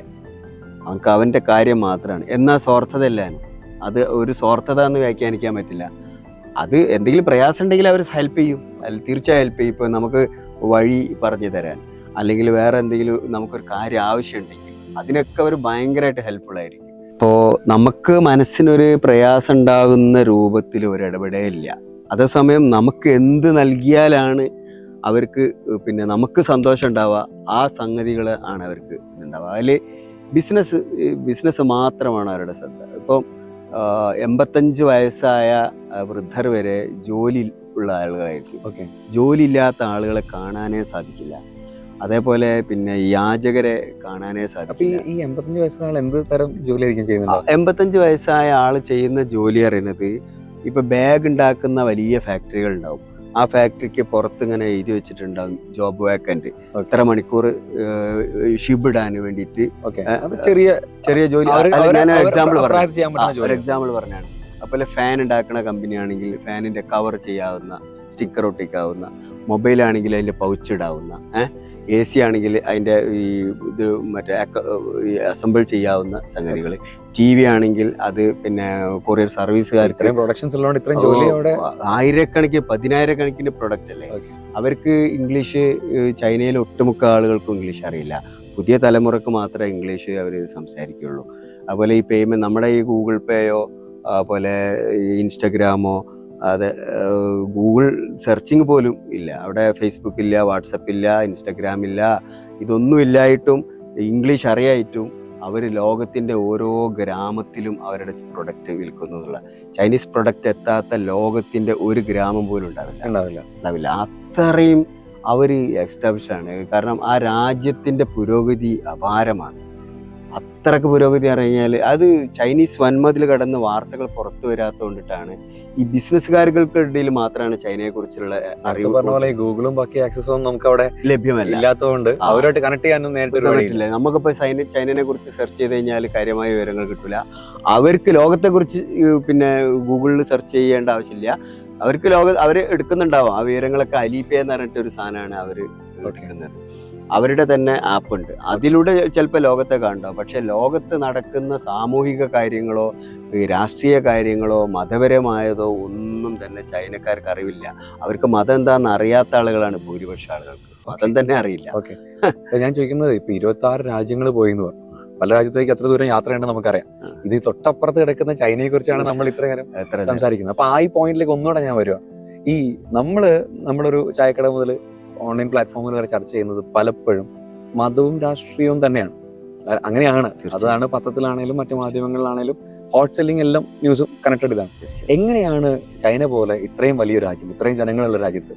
അവർക്ക് അവൻ്റെ കാര്യം മാത്രമാണ്. എന്നാൽ സ്വാർത്ഥതയില്ലാണ്. അത് ഒരു സ്വാർത്ഥത എന്ന് വ്യാഖ്യാനിക്കാൻ പറ്റില്ല. അത് എന്തെങ്കിലും പ്രയാസം ഉണ്ടെങ്കിൽ അവർ ഹെൽപ്പ് ചെയ്യും, തീർച്ചയായും ഹെൽപ്പ് ചെയ്യും. ഇപ്പോൾ നമുക്ക് വഴി പറഞ്ഞു തരാൻ അല്ലെങ്കിൽ വേറെ എന്തെങ്കിലും നമുക്കൊരു കാര്യം ആവശ്യമുണ്ടെങ്കിൽ അതിനൊക്കെ അവർ ഭയങ്കരമായിട്ട് ഹെൽപ്ഫുൾ ആയിരിക്കും. ഇപ്പോൾ നമുക്ക് മനസ്സിനൊരു പ്രയാസം ഉണ്ടാകുന്ന രൂപത്തിൽ ഒരു ഇടപെടലില്ല. അതേസമയം നമുക്ക് എന്ത് നൽകിയാലാണ് അവർക്ക് പിന്നെ നമുക്ക് സന്തോഷം ഉണ്ടാവുക, ആ സംഗതികൾ ആണ് അവർക്ക് ഇതുണ്ടാവുക. അതിൽ ബിസിനസ് മാത്രമാണ് അവരുടെ ശ്രദ്ധ. ഇപ്പം 85 വയസ്സായ വൃദ്ധർ വരെ ജോലി ഉള്ള ആളുകളായിരിക്കും. ഓക്കെ, ജോലി ഇല്ലാത്ത ആളുകളെ കാണാനേ സാധിക്കില്ല. അതേപോലെ പിന്നെ യാചകരെ കാണാനേ സാധിക്കില്ല. ഈ 85 വയസ്സുള്ള എന്ത് തരം ജോലി ആയിരിക്കും ചെയ്യുന്നത്? 85 വയസ്സായ ആൾ ചെയ്യുന്ന ജോലി അറിയുന്നത്, ഇപ്പൊ ബാഗ് ഉണ്ടാക്കുന്ന വലിയ ഫാക്ടറികൾ ഉണ്ടാവും. ആ ഫാക്ടറിക്ക് പുറത്ത് ഇങ്ങനെ എഴുതി വെച്ചിട്ടുണ്ടാവും ജോബ് വേക്കൻറ്റ്, ഇത്ര മണിക്കൂർ ഷിപ്പ് ഇടാൻ വേണ്ടിയിട്ട്. ചെറിയ ജോലി. എക്സാമ്പിൾ പറഞ്ഞാണ്. അതുപോലെ ഫാൻ ഉണ്ടാക്കുന്ന കമ്പനി ആണെങ്കിൽ ഫാനിന്റെ കവർ ചെയ്യാവുന്ന, സ്റ്റിക്കർ ഒട്ടിക്കാവുന്ന, മൊബൈൽ ആണെങ്കിൽ അതിന്റെ പൗച്ച് ഇടാവുന്ന, AC ആണെങ്കിൽ അതിന്റെ ഈ ഇത് മറ്റേ അസംബിൾ ചെയ്യാവുന്ന സംഗതികൾ, TV ആണെങ്കിൽ അത് പിന്നെ കൊറിയർ സർവീസുകാർക്ക് ആയിരക്കണക്കിന് 10,000 പ്രൊഡക്റ്റ് അല്ലേ. അവർക്ക് ഇംഗ്ലീഷ് ചൈനയിലെ ഒട്ടുമുക്ക ആളുകൾക്കും ഇംഗ്ലീഷ് അറിയില്ല. പുതിയ തലമുറക്ക് മാത്രമേ ഇംഗ്ലീഷ് അവർ സംസാരിക്കുകയുള്ളൂ. അതുപോലെ ഈ പേയ്മെന്റ് നമ്മുടെ ഈ ഗൂഗിൾ പേയോ അതുപോലെ ഇൻസ്റ്റഗ്രാമോ, അത് ഗൂഗിൾ സെർച്ചിങ് പോലും ഇല്ല അവിടെ. ഫേസ്ബുക്ക് ഇല്ല, വാട്സപ്പ് ഇല്ല, ഇൻസ്റ്റഗ്രാം ഇല്ല. ഇതൊന്നും ഇല്ലായിട്ടും ഇംഗ്ലീഷ് അറിയായിട്ടും അവർ ലോകത്തിൻ്റെ ഓരോ ഗ്രാമത്തിലും അവരുടെ പ്രൊഡക്റ്റ് വിൽക്കുന്നതുള്ള. ചൈനീസ് പ്രൊഡക്റ്റ് എത്താത്ത ലോകത്തിൻ്റെ ഒരു ഗ്രാമം പോലും ഉണ്ടാവില്ല. അത്രയും അവർ എസ്റ്റാബ്ലിഷ് ആണ്. കാരണം ആ രാജ്യത്തിൻ്റെ പുരോഗതി അപാരമാണ്. അത്രക്ക് പുരോഗതി അറിഞ്ഞാൽ അത് ചൈനീസ് വൻമതിൽ കടന്ന് വാർത്തകൾ പുറത്തു വരാത്തതുകൊണ്ടിട്ടാണ്. ഈ ബിസിനസ്സുകാർക്കിടയിൽ മാത്രമാണ് ചൈനയെ കുറിച്ചുള്ള അറിവ്. പറഞ്ഞ പോലെ ഗൂഗിളും ബാക്കി ആക്സസും നമുക്ക് അവിടെ ലഭ്യമല്ല, ഇല്ലാത്തതുകൊണ്ട് അവരോട്ട് കണക്ട് ചെയ്യാനും നേരിട്ടില്ല. നമുക്കിപ്പോ ചൈനയെ കുറിച്ച് സെർച്ച് ചെയ്ത് കഴിഞ്ഞാൽ കാര്യമായ വിവരങ്ങൾ കിട്ടില്ല. അവർക്ക് ലോകത്തെ കുറിച്ച് പിന്നെ ഗൂഗിളിൽ സെർച്ച് ചെയ്യേണ്ട ആവശ്യമില്ല. അവർക്ക് അവർ എടുക്കുന്നുണ്ടാവും ആ വിവരങ്ങളൊക്കെ. അലിപേ എന്ന് പറഞ്ഞിട്ട് ഒരു സാധനമാണ് അവർ എടുക്കുന്നത്. അവരുടെ തന്നെ ആപ്പ് ഉണ്ട്. അതിലൂടെ ചിലപ്പോൾ ലോകത്തെ കാണും. പക്ഷെ ലോകത്ത് നടക്കുന്ന സാമൂഹിക കാര്യങ്ങളോ രാഷ്ട്രീയ കാര്യങ്ങളോ മതപരമായതോ ഒന്നും തന്നെ ചൈനക്കാർക്ക് അറിവില്ല. അവർക്ക് മതം എന്താണെന്ന് അറിയാത്ത ആളുകളാണ് ഭൂരിപക്ഷ ആളുകൾക്ക്. മതം തന്നെ അറിയില്ല. ഓക്കെ, ഞാൻ ചോദിക്കുന്നത് ഇപ്പൊ 26 രാജ്യങ്ങൾ പോയി എന്ന് പറഞ്ഞു. പല രാജ്യത്തേക്ക് എത്ര ദൂരം യാത്ര ചെയ്യണമെന്ന് നമുക്കറിയാം. ഇത് തൊട്ടപ്പുറത്ത് കിടക്കുന്ന ചൈനയെ കുറിച്ചാണ് നമ്മൾ ഇത്ര നേരം സംസാരിക്കുന്നത്. അപ്പൊ ആ ഈ പോയിന്റിലേക്ക് ഒന്നുകൂടെ ഞാൻ വരുവാ. നമ്മളൊരു ചായക്കട മുതൽ ഓൺലൈൻ പ്ലാറ്റ്ഫോമുകൾ വരെ ചർച്ച ചെയ്യുന്നത് പലപ്പോഴും മതവും രാഷ്ട്രീയവും തന്നെയാണ്. അങ്ങനെയാണ്. അതാണ് പത്രത്തിലാണേലും മറ്റു മാധ്യമങ്ങളിലാണേലും ഹോട്ട് സെല്ലിംഗ് എല്ലാം ന്യൂസും കണക്റ്റഡ് ഇതാണ്. എങ്ങനെയാണ് ചൈന പോലെ ഇത്രയും വലിയൊരു രാജ്യം, ഇത്രയും ജനങ്ങളുള്ള രാജ്യത്ത്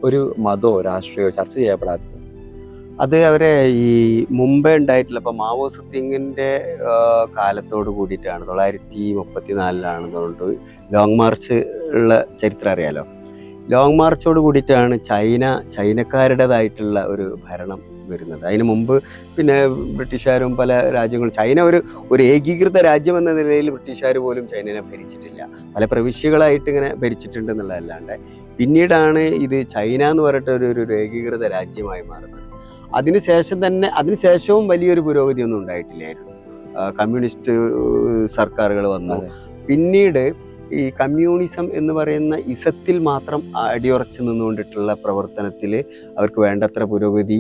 ഒരു മതമോ രാഷ്ട്രീയമോ ചർച്ച ചെയ്യപ്പെടാത്തത്? അത് അവരെ ഈ മുമ്പേ ഉണ്ടായിട്ടില്ല. ഇപ്പൊ മാവോ സെത്തിങ്ങിന്റെ കാലത്തോട് കൂടിയിട്ടാണ്, 1934 ലോങ് മാർച്ച് ഉള്ള ചരിത്രം അറിയാലോ. ലോങ് മാർച്ചോട് കൂടിയിട്ടാണ് ചൈനക്കാരുടേതായിട്ടുള്ള ഒരു ഭരണം വരുന്നത്. അതിന് മുമ്പ് പിന്നെ ബ്രിട്ടീഷുകാരും പല രാജ്യങ്ങളും, ചൈന ഒരു ഏകീകൃത രാജ്യം എന്ന നിലയിൽ ബ്രിട്ടീഷുകാർ പോലും ചൈനയെ ഭരിച്ചിട്ടില്ല. പല പ്രവിശ്യകളായിട്ട് ഇങ്ങനെ ഭരിച്ചിട്ടുണ്ട് എന്നുള്ളതല്ലാണ്ട് പിന്നീടാണ് ഇത് ചൈന എന്ന് പറഞ്ഞിട്ട് ഒരു ഏകീകൃത രാജ്യമായി മാറുന്നത്. അതിനുശേഷവും വലിയൊരു പുരോഗതിയൊന്നും ഉണ്ടായിട്ടില്ലായിരുന്നു. കമ്മ്യൂണിസ്റ്റ് സർക്കാരുകൾ വന്നു. പിന്നീട് ഈ കമ്മ്യൂണിസം എന്ന് പറയുന്ന ഇസത്തിൽ മാത്രം അടിയുറച്ചു നിന്നുകൊണ്ടിട്ടുള്ള പ്രവർത്തനത്തിൽ അവർക്ക് വേണ്ടത്ര പുരോഗതി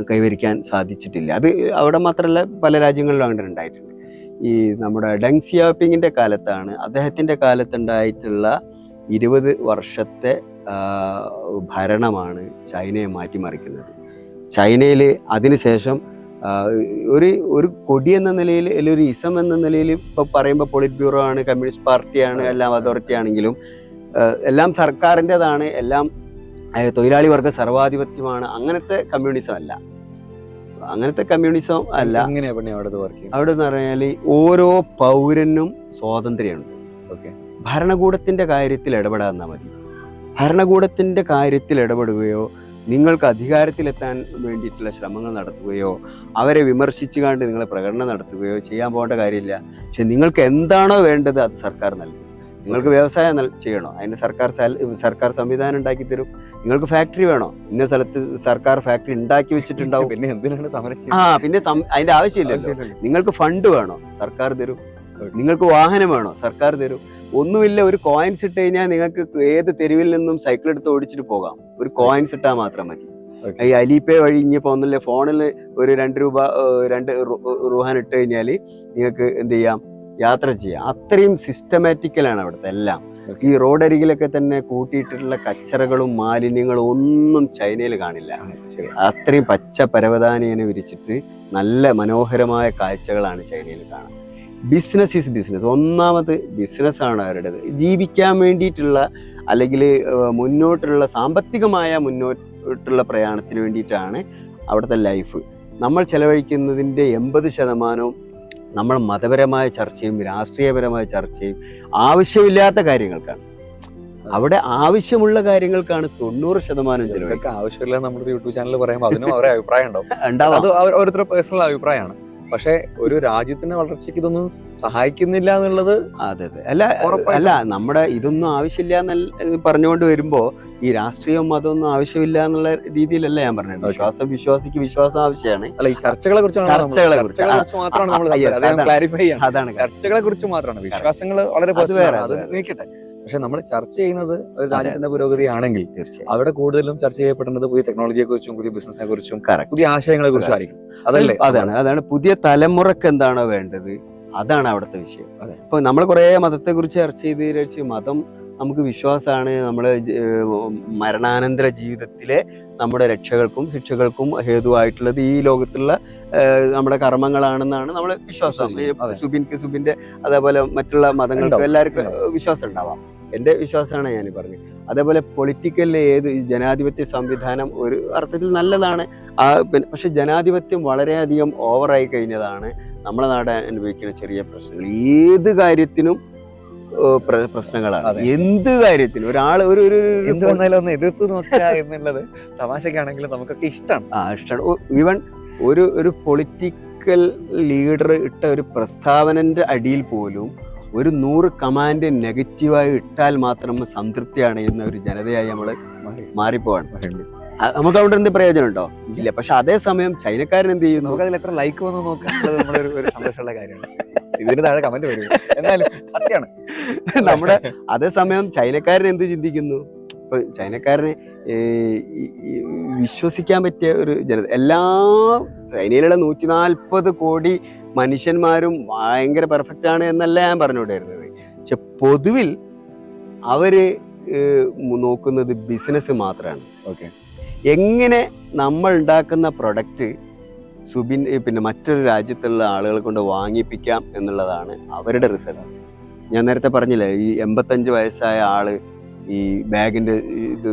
കൈവരിക്കാൻ സാധിച്ചിട്ടില്ല. അത് അവിടെ മാത്രമല്ല, പല രാജ്യങ്ങളിലും അങ്ങനെ ഉണ്ടായിട്ടുണ്ട്. ഈ നമ്മുടെ ഡെങ് സിയാപിങ്ങിന്റെ കാലത്താണ്, അദ്ദേഹത്തിന്റെ കാലത്തുണ്ടായിട്ടുള്ള 20 വർഷത്തെ ഭരണമാണ് ചൈനയെ മാറ്റിമറിക്കുന്നത്. ചൈനയിൽ അതിനുശേഷം ഒരു കൊടി എന്ന നിലയിൽ, അല്ലെങ്കിൽ ഒരു ഇസം എന്ന നിലയിൽ ഇപ്പൊ പറയുമ്പോൾ പൊളിറ്റ് ബ്യൂറോ ആണ്, കമ്മ്യൂണിസ്റ്റ് പാർട്ടിയാണ്, എല്ലാം അതോറിറ്റി ആണെങ്കിലും എല്ലാം സർക്കാരിൻ്റെതാണ്, എല്ലാം തൊഴിലാളി വർഗ സർവാധിപത്യമാണ്. അങ്ങനത്തെ കമ്മ്യൂണിസം അല്ല. അവിടെ എന്ന് പറഞ്ഞാൽ ഓരോ പൗരനും സ്വാതന്ത്ര്യമുണ്ട്. ഭരണകൂടത്തിന്റെ കാര്യത്തിൽ ഇടപെടാന്നാ മതി. ഭരണകൂടത്തിന്റെ കാര്യത്തിൽ ഇടപെടുകയോ നിങ്ങൾക്ക് അധികാരത്തിലെത്താൻ വേണ്ടിയിട്ടുള്ള ശ്രമങ്ങൾ നടത്തുകയോ അവരെ വിമർശിച്ചു കണ്ട് നിങ്ങൾ പ്രകടനം നടത്തുകയോ ചെയ്യാൻ പോകേണ്ട കാര്യമില്ല. പക്ഷെ നിങ്ങൾക്ക് എന്താണോ വേണ്ടത് അത് സർക്കാർ നൽകും. നിങ്ങൾക്ക് വ്യവസായം ചെയ്യണോ, അതിന് സർക്കാർ സംവിധാനം ഉണ്ടാക്കി തരും. നിങ്ങൾക്ക് ഫാക്ടറി വേണോ, ഇന്ന സ്ഥലത്ത് സർക്കാർ ഫാക്ടറി ഉണ്ടാക്കി വെച്ചിട്ടുണ്ടാവും. പിന്നെ എന്തിനാണ് സമരം? പിന്നെ അതിന്റെ ആവശ്യമില്ലല്ലോ. നിങ്ങൾക്ക് ഫണ്ട് വേണോ, സർക്കാർ തരും. നിങ്ങൾക്ക് വാഹനം വേണോ, സർക്കാർ തരും. ഒന്നുമില്ല, ഒരു കോയിൻസ് ഇട്ട് കഴിഞ്ഞാൽ നിങ്ങൾക്ക് ഏത് തെരുവിൽ നിന്നും സൈക്കിൾ എടുത്ത് ഓടിച്ചിട്ട് പോകാം. ഒരു കോയിൻസ് ഇട്ടാൽ മാത്രം മതി. ഈ അലിപേ വഴി ഇനിയിപ്പോ ഒന്നല്ലേ ഫോണിൽ ഒരു 2 രൂപ 2 റുഹാൻ ഇട്ട് കഴിഞ്ഞാൽ നിങ്ങൾക്ക് എന്ത് ചെയ്യാം, യാത്ര ചെയ്യാം. അത്രയും സിസ്റ്റമാറ്റിക്കലാണ് അവിടുത്തെ എല്ലാം. ഈ റോഡരികിലൊക്കെ തന്നെ കൂട്ടിയിട്ടുള്ള കച്ചറകളും മാലിന്യങ്ങളും ഒന്നും ചൈനയിൽ കാണില്ല. അത്രയും പച്ച പരവതാനിയെ വിരിച്ചിട്ട് നല്ല മനോഹരമായ കാഴ്ചകളാണ് ചൈനയിൽ കാണാൻ. Business is business. ഒന്നാമത് ബിസിനസ്സാണ് അവരുടേത്. ജീവിക്കാൻ വേണ്ടിയിട്ടുള്ള അല്ലെങ്കിൽ മുന്നോട്ടുള്ള സാമ്പത്തികമായ മുന്നോട്ടുള്ള പ്രയാണത്തിന് വേണ്ടിയിട്ടാണ് അവിടുത്തെ ലൈഫ്. നമ്മൾ ചെലവഴിക്കുന്നതിൻ്റെ 80% നമ്മൾ മതപരമായ ചർച്ചയും രാഷ്ട്രീയപരമായ ചർച്ചയും ആവശ്യമില്ലാത്ത കാര്യങ്ങൾക്കാണ്. അവിടെ ആവശ്യമുള്ള കാര്യങ്ങൾക്കാണ് 90% ചെലവഴിക്കുക. ആവശ്യമില്ല. നമ്മുടെ യൂട്യൂബ് ചാനൽ പറയുമ്പോൾ അതിനും അവരുടെ അഭിപ്രായം ഉണ്ടാവും. അത് ഓരോരുത്തരുടെ പേഴ്സണൽ അഭിപ്രായമാണ്. പക്ഷെ ഒരു രാജ്യത്തിന്റെ വളർച്ചയ്ക്ക് ഇതൊന്നും സഹായിക്കുന്നില്ല എന്നുള്ളത് അതെ. അല്ല നമ്മുടെ ഇതൊന്നും ആവശ്യമില്ല എന്ന് പറഞ്ഞുകൊണ്ട് വരുമ്പോ ഈ രാഷ്ട്രീയവും മതമൊന്നും ആവശ്യമില്ല എന്നുള്ള രീതിയിലല്ല ഞാൻ പറഞ്ഞത്. വിശ്വാസിക്ക് വിശ്വാസം ആവശ്യമാണ്. അല്ല, ഈ ചർച്ചകളെ കുറിച്ച് അതാണ്. ചർച്ചകളെ കുറിച്ച് മാത്രമാണ്. വിശ്വാസങ്ങൾ വളരെ നീക്കട്ടെ. പക്ഷെ നമ്മൾ ചർച്ച ചെയ്യുന്നത് ഒരു രാജ്യത്തിന്റെ പുരോഗതി ആണെങ്കിൽ അവിടെ കൂടുതലും ചർച്ച ചെയ്യപ്പെടേണ്ടത് പുതിയ ടെക്നോളജിയെ കുറിച്ചും പുതിയ ബിസിനസിനെ കുറിച്ചും പുതിയ ആശയങ്ങളെ കുറിച്ചും ആയിരിക്കും. അതാണ് പുതിയ തലമുറക്ക് എന്താണോ വേണ്ടത്, അതാണ് അവിടുത്തെ വിഷയം. ഇപ്പൊ നമ്മൾ കുറെ മതത്തെ കുറിച്ച് ചർച്ച ചെയ്ത് മതം നമുക്ക് വിശ്വാസമാണ്, നമ്മുടെ മരണാനന്തര ജീവിതത്തിലെ നമ്മുടെ രക്ഷകൾക്കും ശിക്ഷകൾക്കും ഹേതുവായിട്ടുള്ളത് ഈ ലോകത്തുള്ള നമ്മുടെ കർമ്മങ്ങളാണെന്നാണ് നമ്മുടെ വിശ്വാസം. സുബിന്റെ അതേപോലെ മറ്റുള്ള മതങ്ങൾക്ക് എല്ലാവർക്കും വിശ്വാസം ഉണ്ടാവാം. എൻ്റെ വിശ്വാസമാണ് ഞാൻ പറഞ്ഞത്. അതേപോലെ പൊളിറ്റിക്കലിലെ ജനാധിപത്യ സംവിധാനം ഒരു അർത്ഥത്തിൽ നല്ലതാണ്. പക്ഷെ ജനാധിപത്യം വളരെയധികം ഓവറായി കഴിഞ്ഞതാണ് നമ്മളെ നാട് അനുഭവിക്കുന്ന ചെറിയ പ്രശ്നങ്ങൾ. ഏത് കാര്യത്തിനും പ്രശ്നങ്ങളാണ്. എന്ത് കാര്യത്തിനും ഒരാൾ എന്ത് വന്നാലും ഒന്ന് എതിർത്ത് നോക്കുക എന്നുള്ളത് തമാശക്കാണെങ്കിലും നമുക്കൊക്കെ ഇഷ്ടമാണ്. ഈവൻ ഒരു പൊളിറ്റിക്കൽ ലീഡർ ഇട്ട ഒരു പ്രസ്താവനന്റെ അടിയിൽ പോലും ഒരു 100 കമാൻഡ് നെഗറ്റീവായി ഇട്ടാൽ മാത്രം സംതൃപ്തിയാണ് എന്ന ഒരു ജനതയായി നമ്മൾ മാറിപ്പോവാണ്. നമുക്ക് അവിടെ എന്ത് പ്രയോജനം ഉണ്ടോ? ഇല്ല. പക്ഷെ അതേസമയം ചൈനക്കാരൻ എന്ത് ചെയ്യുന്നു? നമുക്ക് അതിൽ എത്ര ലൈക്ക് വന്ന് നോക്കുക നമ്മുടെ ഒരു സന്തോഷമുള്ള കാര്യമാണ്. ഇതിന് താഴെ കമന്റ് വരും. എന്നാലും സത്യമാണ്. നമ്മുടെ അതേസമയം ചൈനക്കാരൻ എന്ത് ചിന്തിക്കുന്നു? ഇപ്പൊ ചൈനക്കാരനെ വിശ്വസിക്കാൻ പറ്റിയ ഒരു ജനത, എല്ലാ ചൈനയിലുള്ള 140 കോടി മനുഷ്യന്മാരും ഭയങ്കര പെർഫെക്റ്റ് ആണ് എന്നല്ല ഞാൻ പറഞ്ഞുകൊണ്ടിരുന്നത്. പക്ഷെ പൊതുവിൽ അവര് നോക്കുന്നത് ബിസിനസ് മാത്രമാണ്. എങ്ങനെ നമ്മൾ ഉണ്ടാക്കുന്ന പ്രൊഡക്റ്റ് സുബിൻ പിന്നെ മറ്റൊരു രാജ്യത്തുള്ള ആളുകളെ കൊണ്ട് വാങ്ങിപ്പിക്കാം എന്നുള്ളതാണ് അവരുടെ റിസർച്ച്. ഞാൻ നേരത്തെ പറഞ്ഞില്ലേ, ഈ 85 വയസ്സായ ആള് ഈ ബാഗിന്റെ ഇത്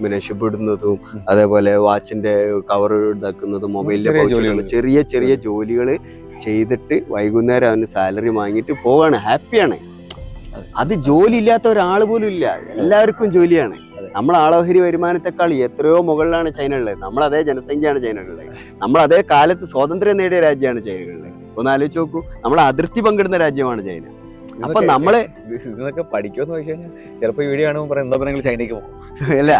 പിന്നെ ഷിപ്പിടുന്നതും അതേപോലെ വാച്ചിന്റെ കവർ ഇതാക്കുന്നതും മൊബൈലിന്റെ ചെറിയ ചെറിയ ജോലികൾ ചെയ്തിട്ട് വൈകുന്നേരം അവന് സാലറി വാങ്ങിയിട്ട് പോവാണ്, ഹാപ്പിയാണ്. അത് ജോലി ഇല്ലാത്ത ഒരാൾ പോലും ഇല്ല, എല്ലാവർക്കും ജോലിയാണ്. നമ്മൾ ആളോഹരി വരുമാനത്തെക്കാൾ എത്രയോ മുകളിലാണ് ചൈന ഉള്ളത്. നമ്മൾ അതേ ജനസംഖ്യയാണ് ചൈന ഉള്ളത്. നമ്മൾ അതേ കാലത്ത് സ്വാതന്ത്ര്യം നേടിയ രാജ്യമാണ് ചൈന ഉള്ളത്. ഒന്ന് ആലോചിച്ച് നോക്കൂ, നമ്മൾ അതിർത്തി പങ്കിടുന്ന രാജ്യമാണ് ചൈന. അപ്പൊ നമ്മള് ഇതൊക്കെ പഠിക്കുമെന്ന് ചോദിച്ചു കഴിഞ്ഞാൽ ചിലപ്പോ വീഡിയോ കാണുമ്പോൾ പറയാം എന്താ പറയുക ചൈനയ്ക്ക് പോകും. അല്ല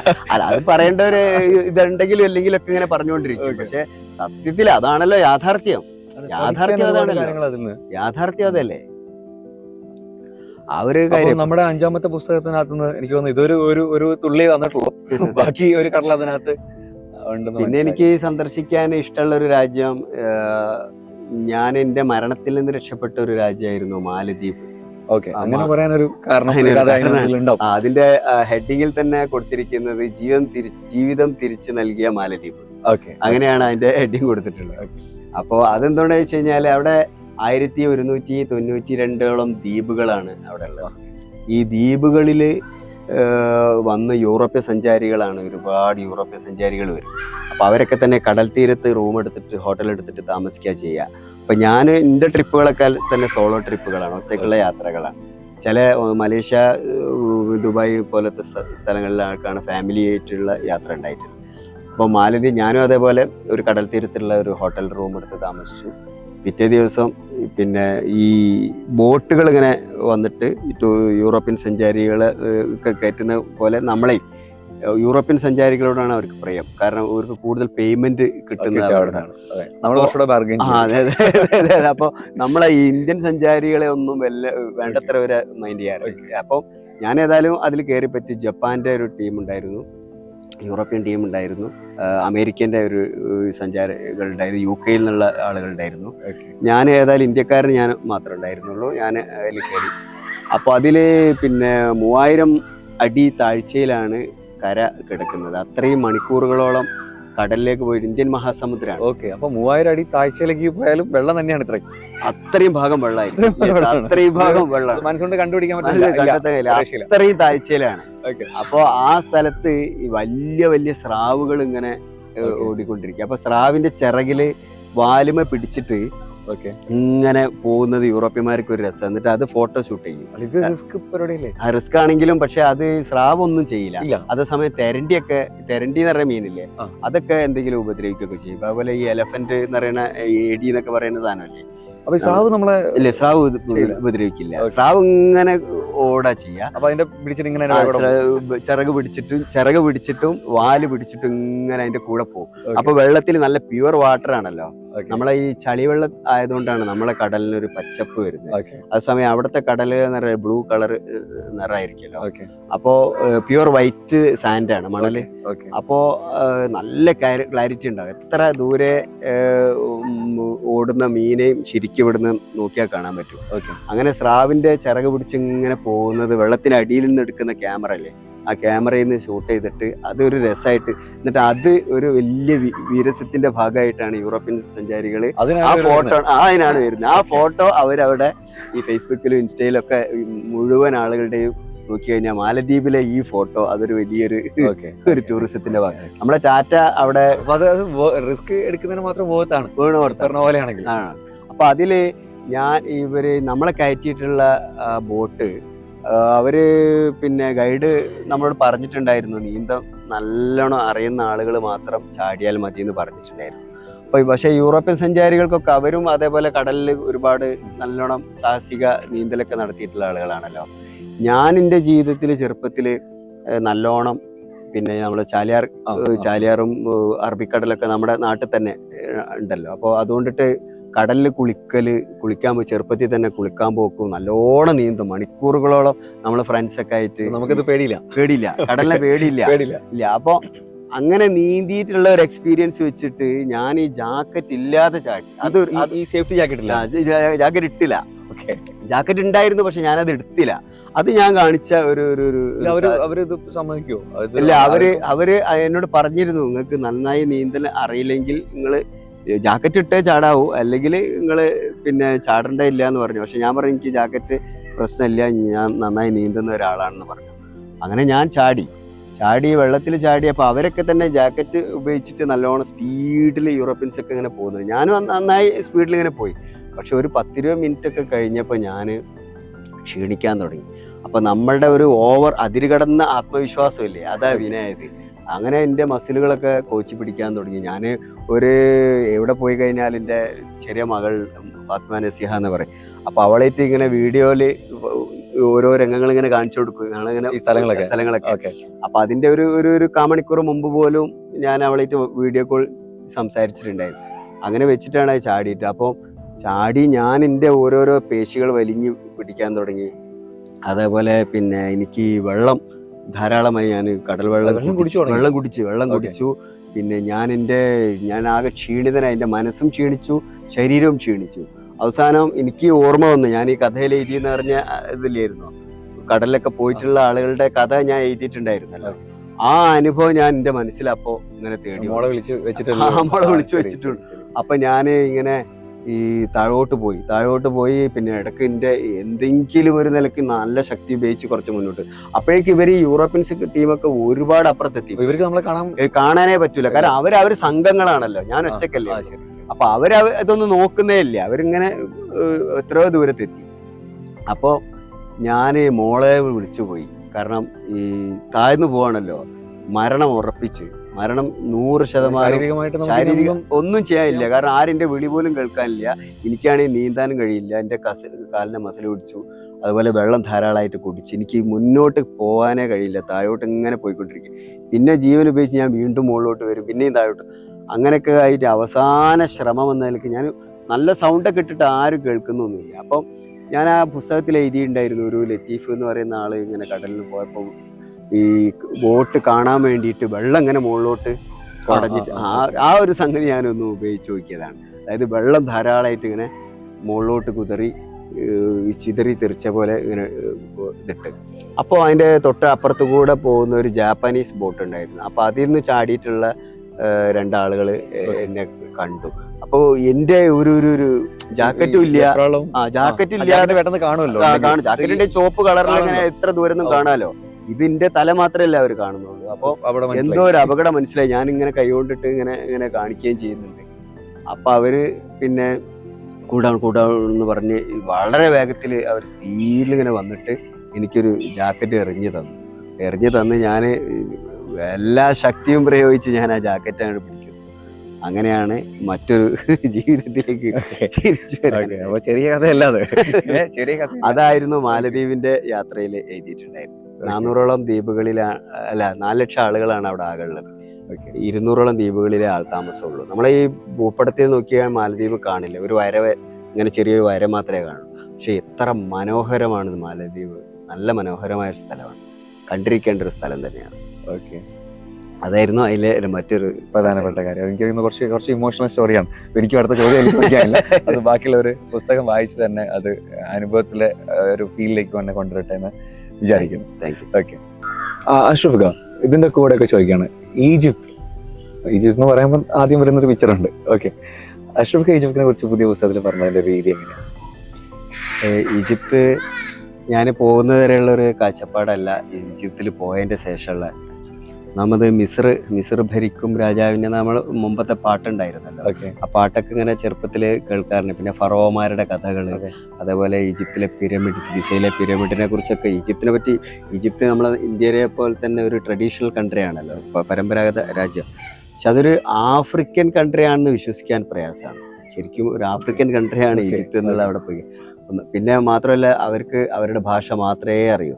അത് പറയേണ്ട ഒരു ഇതുണ്ടെങ്കിലും അല്ലെങ്കിലും ഒക്കെ ഇങ്ങനെ പറഞ്ഞുകൊണ്ടിരിക്കും. പക്ഷെ സത്യത്തിൽ അതാണല്ലോ യാഥാർത്ഥ്യം. യാഥാർത്ഥ്യം അതാണല്ലോ, യാഥാർത്ഥ്യം അതല്ലേ ആ ഒരു കാര്യം. നമ്മുടെ 5ാമത്തെ പുസ്തകത്തിനകത്ത് നിന്ന് എനിക്ക് തോന്നുന്നു ഇതൊരു ഒരു തുള്ളി വന്നിട്ടുള്ളൂ, ബാക്കി ഒരു കടൽ അതിനകത്ത്. പിന്നെ എനിക്ക് സന്ദർശിക്കാൻ ഇഷ്ടമുള്ള ഒരു രാജ്യം, ഞാൻ എന്റെ മരണത്തിൽ നിന്ന് രക്ഷപ്പെട്ട ഒരു രാജ്യമായിരുന്നു മാലദ്വീപ്. അങ്ങനെ പറയാനൊരു കാരണം അതിന്റെ ഹെഡിങ്ങിൽ തന്നെ കൊടുത്തിരിക്കുന്നത് ജീവിതം തിരിച്ചു നൽകിയ മാലദ്വീപ്. അങ്ങനെയാണ് അതിന്റെ ഹെഡിങ് കൊടുത്തിട്ടുള്ളത്. അപ്പോ അതെന്തുകൊണ്ടാന്ന് വെച്ച് കഴിഞ്ഞാല് അവിടെ 1192 ദ്വീപുകളാണ് അവിടെ ഉള്ളത്. ഈ ദ്വീപുകളില് വന്ന് യൂറോപ്യൻ സഞ്ചാരികളാണ്, ഒരുപാട് യൂറോപ്യൻ സഞ്ചാരികൾ വരും. അപ്പൊ അവരൊക്കെ തന്നെ കടൽ തീരത്ത് റൂം എടുത്തിട്ട് ഹോട്ടൽ എടുത്തിട്ട് താമസിക്കുക ചെയ്യുക. അപ്പൊ ഞാൻ എൻ്റെ ട്രിപ്പുകളൊക്കെ തന്നെ സോളോ ട്രിപ്പുകളാണ്, ഒറ്റയ്ക്കുള്ള യാത്രകളാണ്. ചില മലേഷ്യ, ദുബായ് പോലത്തെ സ്ഥലങ്ങളിലേക്കാണ് ഫാമിലി ആയിട്ടുള്ള യാത്ര ഉണ്ടായിട്ടുള്ളത്. അപ്പോൾ മാലദ്വീപ് ഞാനും അതേപോലെ ഒരു കടൽ തീരത്തുള്ള ഒരു ഹോട്ടൽ റൂം എടുത്ത് താമസിച്ചു. പിറ്റേ ദിവസം പിന്നെ ഈ ബോട്ടുകൾ ഇങ്ങനെ വന്നിട്ട് യൂറോപ്യൻ സഞ്ചാരികളെ ഒക്കെ കയറ്റുന്ന പോലെ നമ്മളെയും യൂറോപ്യൻ സഞ്ചാരികളോടാണ് അവർക്ക് പ്രിയം. കാരണം അവർക്ക് കൂടുതൽ പേയ്മെന്റ് കിട്ടുന്നത് അവിടെയാണ്. അതെ. അപ്പൊ നമ്മളെ ഈ ഇന്ത്യൻ സഞ്ചാരികളെ ഒന്നും വേണ്ടത്ര വരെ മൈൻഡ് ചെയ്യാറില്ല. അപ്പൊ ഞാൻ ഏതായാലും അതിൽ കയറി പറ്റി. ജപ്പാന്റെ ഒരു ടീം ഉണ്ടായിരുന്നു, യൂറോപ്യൻ ടീം ഉണ്ടായിരുന്നു, അമേരിക്കൻ്റെ ഒരു സഞ്ചാരികളുണ്ടായിരുന്നു, UK നിന്നുള്ള ആളുകളുണ്ടായിരുന്നു. ഞാൻ ഏതായാലും ഇന്ത്യക്കാരൻ ഞാൻ മാത്രമേ ഉണ്ടായിരുന്നുള്ളൂ. ഞാൻ അതിൽ കയറി. അപ്പോൾ അതിൽ പിന്നെ 3000 അടി താഴ്ചയിലാണ് കര കിടക്കുന്നത്. അത്രയും മണിക്കൂറുകളോളം കടലിലേക്ക് പോയിട്ട് ഇന്ത്യൻ മഹാസമുദ്രമാണ്. അപ്പൊ 3000 അടി താഴ്ചയിലേക്ക് പോയാലും വെള്ളം തന്നെയാണ് ഇത്രയും, അത്രയും ഭാഗം വെള്ളമായിരുന്നു. അത്രയും ഭാഗം വെള്ളം മനസ്സുകൊണ്ട് കണ്ടുപിടിക്കാൻ പറ്റില്ല, അത്രയും താഴ്ചയിലാണ്. അപ്പൊ ആ സ്ഥലത്ത് ഈ വലിയ വലിയ സ്രാവുകൾ ഇങ്ങനെ ഓടിക്കൊണ്ടിരിക്കുക. അപ്പൊ സ്രാവിന്റെ ചിറകില് വാലുമ പിടിച്ചിട്ട് ഇങ്ങനെ പോകുന്നത് യൂറോപ്യന്മാർക്ക് ഒരു രസം. എന്നിട്ട് അത് ഫോട്ടോ ഷൂട്ട് ചെയ്യും. റിസ്ക് ആണെങ്കിലും പക്ഷെ അത് സ്രാവ് ഒന്നും ചെയ്യില്ല. അതേസമയം തെരണ്ടി എന്ന് പറയുന്ന മീനില്ലേ, അതൊക്കെ എന്തെങ്കിലും ഉപദ്രവിക്കുകയൊക്കെ ചെയ്യും. അതുപോലെ ഈ എലഫന്റ് എന്ന് പറയുന്ന എടി എന്നൊക്കെ പറയുന്ന സാധനമല്ലേ, സ്രാവ് നമ്മളെ ഇല്ലേ, സ്രാവ് ഉപദ്രവിക്കില്ല. സ്രാവ് ഇങ്ങനെ ഓടാ ചെയ്യാ. അപ്പൊ അതിന്റെ പിടിച്ചിട്ട് ഇങ്ങനെ ചിറക് പിടിച്ചിട്ടും വാല് പിടിച്ചിട്ടും ഇങ്ങനെ അതിന്റെ കൂടെ പോകും. അപ്പൊ വെള്ളത്തിൽ നല്ല പ്യുവർ വാട്ടർ ആണല്ലോ. നമ്മളെ ഈ ചളിവെള്ളം ആയതുകൊണ്ടാണ് നമ്മളെ കടലിനൊരു പച്ചപ്പ് വരുന്നത്. അതേസമയം അവിടുത്തെ കടല് ബ്ലൂ കളർ നിറായിരിക്കുമല്ലോ. അപ്പോ പ്യുവർ വൈറ്റ് സാൻഡാണ് മണല്. അപ്പോ നല്ല ക്ലാരിറ്റി ഉണ്ടാവും. എത്ര ദൂരെ ഓടുന്ന മീനെയും ശരിക്കും ഇവിടുന്ന് നോക്കിയാൽ കാണാൻ പറ്റും. അങ്ങനെ സ്രാവിന്റെ ചിറക് പിടിച്ച് ഇങ്ങനെ പോകുന്നത് വെള്ളത്തിനടിയിൽ നിന്ന് എടുക്കുന്ന ക്യാമറ അല്ലേ, ആ ക്യാമറയിൽ നിന്ന് ഷൂട്ട് ചെയ്തിട്ട് അതൊരു രസമായിട്ട്, എന്നിട്ട് അത് ഒരു വലിയ വിരസത്തിന്റെ ഭാഗമായിട്ടാണ് യൂറോപ്യൻ സഞ്ചാരികൾ ആ ഫോട്ടോ അതിനാണ് വരുന്നത്. ആ ഫോട്ടോ അവരവിടെ ഈ ഫേസ്ബുക്കിലും ഇൻസ്റ്റയിലും ഒക്കെ മുഴുവൻ ആളുകളുടെയും നോക്കി കഴിഞ്ഞാൽ മാലദ്വീപിലെ ഈ ഫോട്ടോ അതൊരു വലിയൊരു ഒരു ടൂറിസത്തിന്റെ ഭാഗം. നമ്മളെ ടാറ്റ അവിടെ റിസ്ക് എടുക്കുന്നതിന് മാത്രം പോലെയാണെങ്കിൽ. അപ്പൊ അതില് നമ്മളെ കയറ്റിയിട്ടുള്ള ബോട്ട് അവര് പിന്നെ ഗൈഡ് നമ്മളോട് പറഞ്ഞിട്ടുണ്ടായിരുന്നു, നീന്തം നല്ലോണം അറിയുന്ന ആളുകൾ മാത്രം ചാടിയാൽ മതി എന്ന് പറഞ്ഞിട്ടുണ്ടായിരുന്നു. അപ്പൊ പക്ഷെ യൂറോപ്യൻ സഞ്ചാരികൾക്കൊക്കെ അവരും അതേപോലെ കടലിൽ ഒരുപാട് നല്ലോണം സാഹസിക നീന്തലൊക്കെ നടത്തിയിട്ടുള്ള ആളുകളാണല്ലോ. ഞാൻ എൻ്റെ ജീവിതത്തിൽ ചെറുപ്പത്തിൽ നല്ലോണം പിന്നെ നമ്മള് ചാലിയാറും അറബിക്കടലൊക്കെ നമ്മുടെ നാട്ടിൽ തന്നെ ഉണ്ടല്ലോ. അപ്പോൾ അതുകൊണ്ടിട്ട് കടലിൽ കുളിക്കാൻ പോയി, ചെറുപ്പത്തിൽ തന്നെ കുളിക്കാൻ പോക്കും, നല്ലോണം നീന്തും മണിക്കൂറുകളോളം. നമ്മള് ഫ്രണ്ട്സൊക്കെ ആയിട്ട് നമുക്കത് പേടിയില്ല, കടലിനെ പേടിയില്ല. അപ്പൊ അങ്ങനെ നീന്തിയിട്ടുള്ള ഒരു എക്സ്പീരിയൻസ് വെച്ചിട്ട് ഞാൻ ഈ ജാക്കറ്റ് ഇല്ലാതെ ചാടി. ഈ സേഫ്റ്റി ജാക്കറ്റ് ഇട്ടില്ല. ജാക്കറ്റ് ഉണ്ടായിരുന്നു പക്ഷെ ഞാനത് എടുത്തില്ല. അത് ഞാൻ കാണിച്ച അവരിത് സമ്മതിക്കോ? ഇല്ല, അവര് എന്നോട് പറഞ്ഞിരുന്നു, നിങ്ങൾക്ക് നന്നായി നീന്തൽ അറിയില്ലെങ്കിൽ നിങ്ങൾ ജാക്കറ്റ് ഇട്ടേ ചാടാവൂ, അല്ലെങ്കിൽ നിങ്ങൾ പിന്നെ ചാടേണ്ട ഇല്ല എന്ന് പറഞ്ഞു. പക്ഷെ ഞാൻ പറഞ്ഞു എനിക്ക് ജാക്കറ്റ് പ്രശ്നമില്ല, ഞാൻ നന്നായി നീന്തുന്ന ഒരാളാണെന്ന് പറഞ്ഞു. അങ്ങനെ ഞാൻ ചാടി വെള്ളത്തിൽ ചാടി. അപ്പോൾ അവരൊക്കെ തന്നെ ജാക്കറ്റ് ഉപയോഗിച്ചിട്ട് നല്ലോണം സ്പീഡിൽ യൂറോപ്യൻസ് ഒക്കെ ഇങ്ങനെ പോകുന്നത്. ഞാനും നന്നായി സ്പീഡിൽ ഇങ്ങനെ പോയി. പക്ഷെ ഒരു 10-20 മിനിറ്റ് ഒക്കെ കഴിഞ്ഞപ്പോൾ ഞാൻ ക്ഷീണിക്കാൻ തുടങ്ങി. അപ്പോൾ നമ്മളുടെ ഒരു അതിരുകടന്ന ആത്മവിശ്വാസമില്ലേ, അതാ വിനായത്. അങ്ങനെ എൻ്റെ മസിലുകളൊക്കെ കോച്ചി പിടിക്കാൻ തുടങ്ങി. ഞാൻ എവിടെ പോയി കഴിഞ്ഞാൽ എൻ്റെ ചെറിയ മകൾ ഫാത്മ നസിഹ എന്ന് പറയും, അപ്പോൾ അവളായിട്ട് ഇങ്ങനെ വീഡിയോയിൽ ഓരോ രംഗങ്ങൾ ഇങ്ങനെ കാണിച്ചു കൊടുക്കും. ഞങ്ങളിങ്ങനെ ഈ സ്ഥലങ്ങളൊക്കെ. അപ്പോൾ അതിൻ്റെ ഒരു കാമണിക്കൂർ മുമ്പ് പോലും ഞാൻ അവളായിട്ട് വീഡിയോ കോൾ സംസാരിച്ചിട്ടുണ്ടായിരുന്നു. അങ്ങനെ വെച്ചിട്ടാണ് അത് ചാടിയിട്ട്. അപ്പോൾ ചാടി ഞാൻ എൻ്റെ ഓരോരോ പേശികൾ വലിഞ്ഞ് പിടിക്കാൻ തുടങ്ങി. അതേപോലെ പിന്നെ എനിക്ക് വെള്ളം ധാരാളമായി, ഞാൻ കടൽ വെള്ളം കുടിച്ചു. പിന്നെ ഞാൻ ആകെ ക്ഷീണിതനായി, എൻ്റെ മനസ്സും ക്ഷീണിച്ചു, ശരീരവും ക്ഷീണിച്ചു. അവസാനം എനിക്ക് ഓർമ്മ വന്നു, ഞാൻ ഈ കഥയിൽ എഴുതിയെന്ന് പറഞ്ഞ ഇതില്ലായിരുന്നു, കടലിലൊക്കെ പോയിട്ടുള്ള ആളുകളുടെ കഥ ഞാൻ എഴുതിയിട്ടുണ്ടായിരുന്നല്ലോ. ആ അനുഭവം ഞാൻ എൻ്റെ മനസ്സിലപ്പോ ഇങ്ങനെ തേടി മോളെ വിളിച്ചു വെച്ചിട്ടുള്ളൂ. അപ്പൊ ഞാൻ ഇങ്ങനെ ഈ താഴോട്ട് പോയി. പിന്നെ ഇടയ്ക്ക് എൻ്റെ എന്തെങ്കിലും ഒരു നിലയ്ക്ക് നല്ല ശക്തി ഉപയോഗിച്ച് കുറച്ച് മുന്നോട്ട്. അപ്പോഴേക്ക് ഇവർ യൂറോപ്യൻസ് ടീമൊക്കെ ഒരുപാട് അപ്പുറത്തെത്തി. ഇവർക്ക് നമ്മളെ കാണാനേ പറ്റൂല, കാരണം അവർ സംഘങ്ങളാണല്ലോ, ഞാൻ ഒറ്റക്കല്ലേ. അപ്പൊ ഇതൊന്നും നോക്കുന്നേ ഇല്ല, അവരിങ്ങനെ എത്രയോ ദൂരത്തെത്തി. അപ്പോൾ ഞാൻ മോളെ വിളിച്ചു പോയി, കാരണം ഈ താഴ്ന്നു പോവാണല്ലോ, മരണം 100% ശാരീരികം ഒന്നും ചെയ്യാനില്ല, കാരണം ആരിൻ്റെ വിളി പോലും കേൾക്കാനില്ല. എനിക്കാണെങ്കിൽ നീന്താനും കഴിയില്ല, എൻ്റെ കാലിനെ മസിൽ പിടിച്ചു. അതുപോലെ വെള്ളം ധാരാളമായിട്ട് കുടിച്ച് എനിക്ക് മുന്നോട്ട് പോകാനേ കഴിയില്ല, താഴോട്ട് ഇങ്ങനെ പോയിക്കൊണ്ടിരിക്കും. പിന്നെ ജീവൻ ഉപയോഗിച്ച് ഞാൻ വീണ്ടും മുകളിലോട്ട് വരും, പിന്നെയും താഴോട്ട്. അങ്ങനെയൊക്കെ ആയിട്ട് അവസാന ശ്രമം എന്ന നിലയ്ക്ക് ഞാൻ നല്ല സൗണ്ടൊക്കെ ഇട്ടിട്ട് ആരും കേൾക്കുന്നൊന്നുമില്ല. അപ്പം ഞാൻ ആ പുസ്തകത്തിൽ എഴുതിയിട്ടുണ്ടായിരുന്നു, ഒരു ലത്തീഫ് എന്ന് പറയുന്ന ആൾ ഇങ്ങനെ കടലിൽ പോയപ്പോൾ ഈ ബോട്ട് കാണാൻ വേണ്ടിയിട്ട് വെള്ളം ഇങ്ങനെ മുകളിലോട്ട് കുടഞ്ഞിട്ട് ആ ഒരു സംഗതി ഞാനൊന്ന് ഉപയോഗിച്ച് നോക്കിയതാണ്. അതായത് വെള്ളം ധാരാളമായിട്ട് ഇങ്ങനെ മുകളിലോട്ട് കുതറി ചിതറി തെറിച്ച പോലെ ഇങ്ങനെ ഇതിട്ട്. അപ്പോൾ അതിൻ്റെ തൊട്ട് അപ്പുറത്ത് കൂടെ പോകുന്ന ഒരു ജാപ്പനീസ് ബോട്ട് ഉണ്ടായിരുന്നു. അപ്പോൾ അതിൽ നിന്ന് ചാടിയിട്ടുള്ള 2 ആളുകൾ എന്നെ കണ്ടു. അപ്പോൾ എൻ്റെ ഒരു ജാക്കറ്റും ഇല്ല, പെട്ടെന്ന് കാണുമല്ലോ, ജാക്കറ്റിന്റെ ചോപ്പ് കളറിൽ ഇങ്ങനെ എത്ര ദൂരം കാണാലോ. ഇതിന്റെ തല മാത്രമല്ല അവർ കാണുന്നുള്ളൂ. അപ്പോൾ എന്തോ ഒരു അപകടം മനസ്സിലായി. ഞാൻ ഇങ്ങനെ കൈകൊണ്ടിട്ട് ഇങ്ങനെ കാണിക്കുകയും ചെയ്യുന്നുണ്ട്. അപ്പൊ അവര് പിന്നെ കൂടാന്ന് പറഞ്ഞ് വളരെ വേഗത്തിൽ അവർ സ്പീഡിൽ ഇങ്ങനെ വന്നിട്ട് എനിക്കൊരു ജാക്കറ്റ് എറിഞ്ഞു തന്ന് ഞാൻ എല്ലാ ശക്തിയും പ്രയോഗിച്ച് ഞാൻ ആ ജാക്കറ്റ് അങ്ങോട്ട് പിടിക്കും. അങ്ങനെയാണ് മറ്റൊരു ജീവിതത്തിലേക്ക് തിരിച്ചു വരുന്നത്. ചെറിയ കഥയല്ലാതെ അതായിരുന്നു മാലദ്വീപിന്റെ യാത്രയിൽ എഴുതിയിട്ടുണ്ടായിരുന്നു. 400ഓളം ദ്വീപുകളിലാണ്, 4 ലക്ഷം ആളുകളാണ് അവിടെ ആകെ ഉള്ളത്. 200ഓളം ദ്വീപുകളിലെ ആൾതാമസമുള്ളൂ. നമ്മളെ ഈ ഭൂപടത്തിൽ നോക്കിയാൽ മാലദ്വീപ് കാണില്ല, ഒരു ഇങ്ങനെ ചെറിയൊരു വര മാത്രമേ കാണൂ. പക്ഷെ എത്ര മനോഹരമാണ് മാലദ്വീപ്, നല്ല മനോഹരമായ ഒരു സ്ഥലമാണ്, കണ്ടിരിക്കേണ്ട ഒരു സ്ഥലം തന്നെയാണ്. അതായിരുന്നു അതിലെ മറ്റൊരു പ്രധാനപ്പെട്ട കാര്യം. എനിക്ക് കുറച്ച് ഇമോഷണൽ സ്റ്റോറിയാണ്. എനിക്കും അടുത്ത ചോദ്യം ചോദിക്കാനില്ല, അത് ബാക്കിയുള്ള ഒരു പുസ്തകം വായിച്ച് തന്നെ അത് അനുഭവത്തിലെ ഒരു ഫീലിലേക്ക് തന്നെ കൊണ്ടുവരട്ടെ എന്ന് വിചാരിക്കുന്നു. ഓക്കെ, അഷ്റഫ് ഖാൻ, ഇതിന്റെ കൂടെ ഒക്കെ ചോദിക്കുകയാണ്, ഈജിപ്ത് എന്ന് പറയുമ്പോൾ ആദ്യം വരുന്നൊരു പിക്ചറുണ്ട്. ഓക്കെ, അഷ്റഫ് ഖാൻ ഈജിപ്തിനെ കുറിച്ച് പുതിയ പുസ്തകത്തിൽ പറഞ്ഞതിന്റെ രീതി എങ്ങനെയാണ്? ഈജിപ്ത് ഞാൻ പോകുന്നത് വരെയുള്ള ഒരു കാഴ്ചപ്പാടല്ല, ഈജിപ്തിൽ പോയതിന്റെ ശേഷമുള്ള. നമ്മത് മിസ്ർ ഭരിക്കും രാജാവിന്റെ നമ്മൾ മുമ്പത്തെ പാട്ടുണ്ടായിരുന്നല്ലോ, ആ പാട്ടൊക്കെ ഇങ്ങനെ ചെറുപ്പത്തില് കേൾക്കാറുണ്ട്. പിന്നെ ഫറോമാരുടെ കഥകള്, അതേപോലെ ഈജിപ്തിലെ പിരമിഡ്സ്, ഗിസയിലെ പിരമിഡിനെ കുറിച്ചൊക്കെ. ഈജിപ്ത് നമ്മളെ ഇന്ത്യയെ പോലെ തന്നെ ഒരു ട്രഡീഷണൽ കൺട്രി ആണല്ലോ, പരമ്പരാഗത രാജ്യം. പക്ഷെ അതൊരു ആഫ്രിക്കൻ കൺട്രി ആണെന്ന് വിശ്വസിക്കാൻ പ്രയാസമാണ്. ശരിക്കും ഒരു ആഫ്രിക്കൻ കൺട്രിയാണ് ഈജിപ്ത് എന്നുള്ള അവിടെ പോയി. പിന്നെ മാത്രമല്ല, അവർക്ക് അവരുടെ ഭാഷ മാത്രമേ അറിയൂ,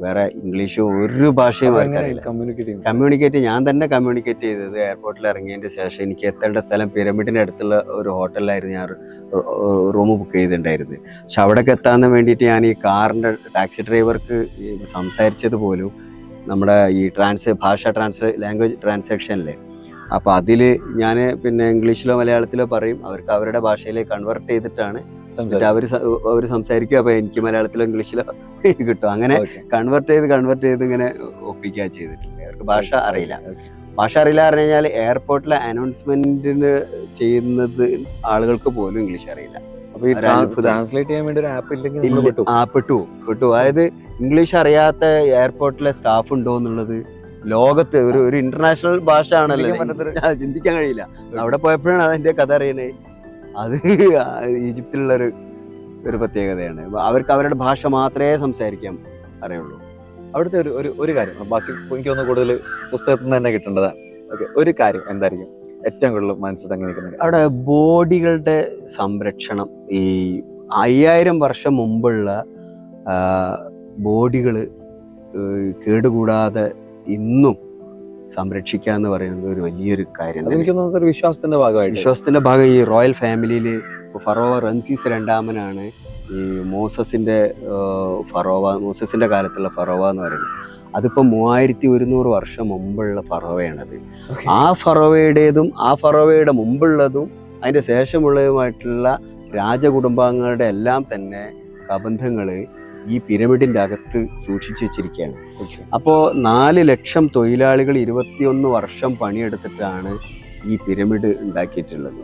വേറെ ഇംഗ്ലീഷോ ഒരു ഭാഷയും അവർക്കറിയില്ല. കമ്മ്യൂണിക്കേറ്റ് ഞാൻ തന്നെ കമ്മ്യൂണിക്കേറ്റ് ചെയ്തത് എയർപോർട്ടിൽ ഇറങ്ങിയതിന്റെ ശേഷം. എനിക്ക് എത്തേണ്ട സ്ഥലം പിരമിഡിന്റെ അടുത്തുള്ള ഒരു ഹോട്ടലിലായിരുന്നു ഞാൻ റൂം ബുക്ക് ചെയ്തിട്ടുണ്ടായിരുന്നത്. പക്ഷെ അവിടേക്ക് എത്താൻ വേണ്ടിയിട്ട് ഞാൻ ഈ കാറിന്റെ ടാക്സി ഡ്രൈവർക്ക് സംസാരിച്ചത് പോലും നമ്മുടെ ഈ ലാംഗ്വേജ് ട്രാൻസാക്ഷനിലെ. അപ്പോൾ അതിൽ ഞാൻ പിന്നെ ഇംഗ്ലീഷിലോ മലയാളത്തിലോ പറയും, അവർക്ക് അവരുടെ ഭാഷയിലേക്ക് കൺവേർട്ട് ചെയ്തിട്ടാണ് അവർ സംസാരിക്കും. അപ്പോൾ എനിക്ക് മലയാളത്തിലോ ഇംഗ്ലീഷിലോ കിട്ടും. അങ്ങനെ കൺവേർട്ട് ചെയ്ത് ഇങ്ങനെ ഒപ്പിക്കുക ചെയ്തിട്ടുണ്ട്. അവർക്ക് ഭാഷ അറിയില്ല. ഭാഷ അറിയില്ല പറഞ്ഞു കഴിഞ്ഞാൽ എയർപോർട്ടിലെ അനൗൺസ്മെന്റിന് ചെയ്യുന്നത് ആളുകൾക്ക് പോലും ഇംഗ്ലീഷ് അറിയില്ല. അപ്പൊ ഈ ട്രാൻസ്ലേറ്റ് ചെയ്യാൻ വേണ്ടി ഒരു ആപ്പ് ഇല്ലെങ്കിൽ പെട്ടു. അതായത് ഇംഗ്ലീഷ് അറിയാത്ത എയർപോർട്ടിലെ സ്റ്റാഫ് ഉണ്ടോ എന്നുള്ളത് ലോകത്ത് ഒരു ഇന്റർനാഷണൽ ഭാഷ ആണല്ലോ, ചിന്തിക്കാൻ കഴിയില്ല. അവിടെ പോയപ്പോഴാണ് അതിന്റെ കഥ അറിയണേ. അത് ഈജിപ്തിലുള്ള ഒരു പ്രത്യേകതയാണ്. അവർക്ക് അവരുടെ ഭാഷ മാത്രമേ സംസാരിക്കാൻ അറിയുള്ളൂ. അവിടുത്തെ ഒരു കാര്യം, ബാക്കി എനിക്ക് തോന്നുന്നു കൂടുതൽ പുസ്തകത്തിൽ നിന്ന് തന്നെ കിട്ടേണ്ടതാണ്. ഓക്കെ, ഒരു കാര്യം എന്തായിരിക്കും ഏറ്റവും കൂടുതൽ മനസ്സിൽ തങ്ങി നിൽക്കുന്നത്? അവിടെ ബോഡികളുടെ സംരക്ഷണം. ഈ 5000 വർഷം മുമ്പുള്ള ബോഡികൾ കേടുകൂടാതെ ഇന്നും സംരക്ഷിക്കുക എന്ന് പറയുന്നത് ഒരു വലിയൊരു കാര്യം. എനിക്ക് തോന്നുന്നത് ഒരു വിശ്വാസത്തിന്റെ ഭാഗം ഈ റോയൽ ഫാമിലിയിൽ ഫറോവ റംസീസ് രണ്ടാമനാണ് ഈ മോസസിന്റെ കാലത്തുള്ള ഫറോവ എന്ന് പറയുന്നത്. അതിപ്പോ 3100 വർഷം മുമ്പുള്ള ഫറോവയാണത്. ആ ഫറോവയുടേതും ആ ഫറോവയുടെ മുമ്പുള്ളതും അതിന്റെ ശേഷമുള്ളതുമായിട്ടുള്ള രാജകുടുംബാംഗങ്ങളുടെ എല്ലാം തന്നെ കബന്ധങ്ങള് ഈ പിരമിഡിന്റെ അകത്ത് സൂക്ഷിച്ചു വെച്ചിരിക്കുകയാണ്. അപ്പോൾ 4 ലക്ഷം തൊഴിലാളികൾ 21 വർഷം പണിയെടുത്തിട്ടാണ് ഈ പിരമിഡ് ഉണ്ടാക്കിയിട്ടുള്ളത്.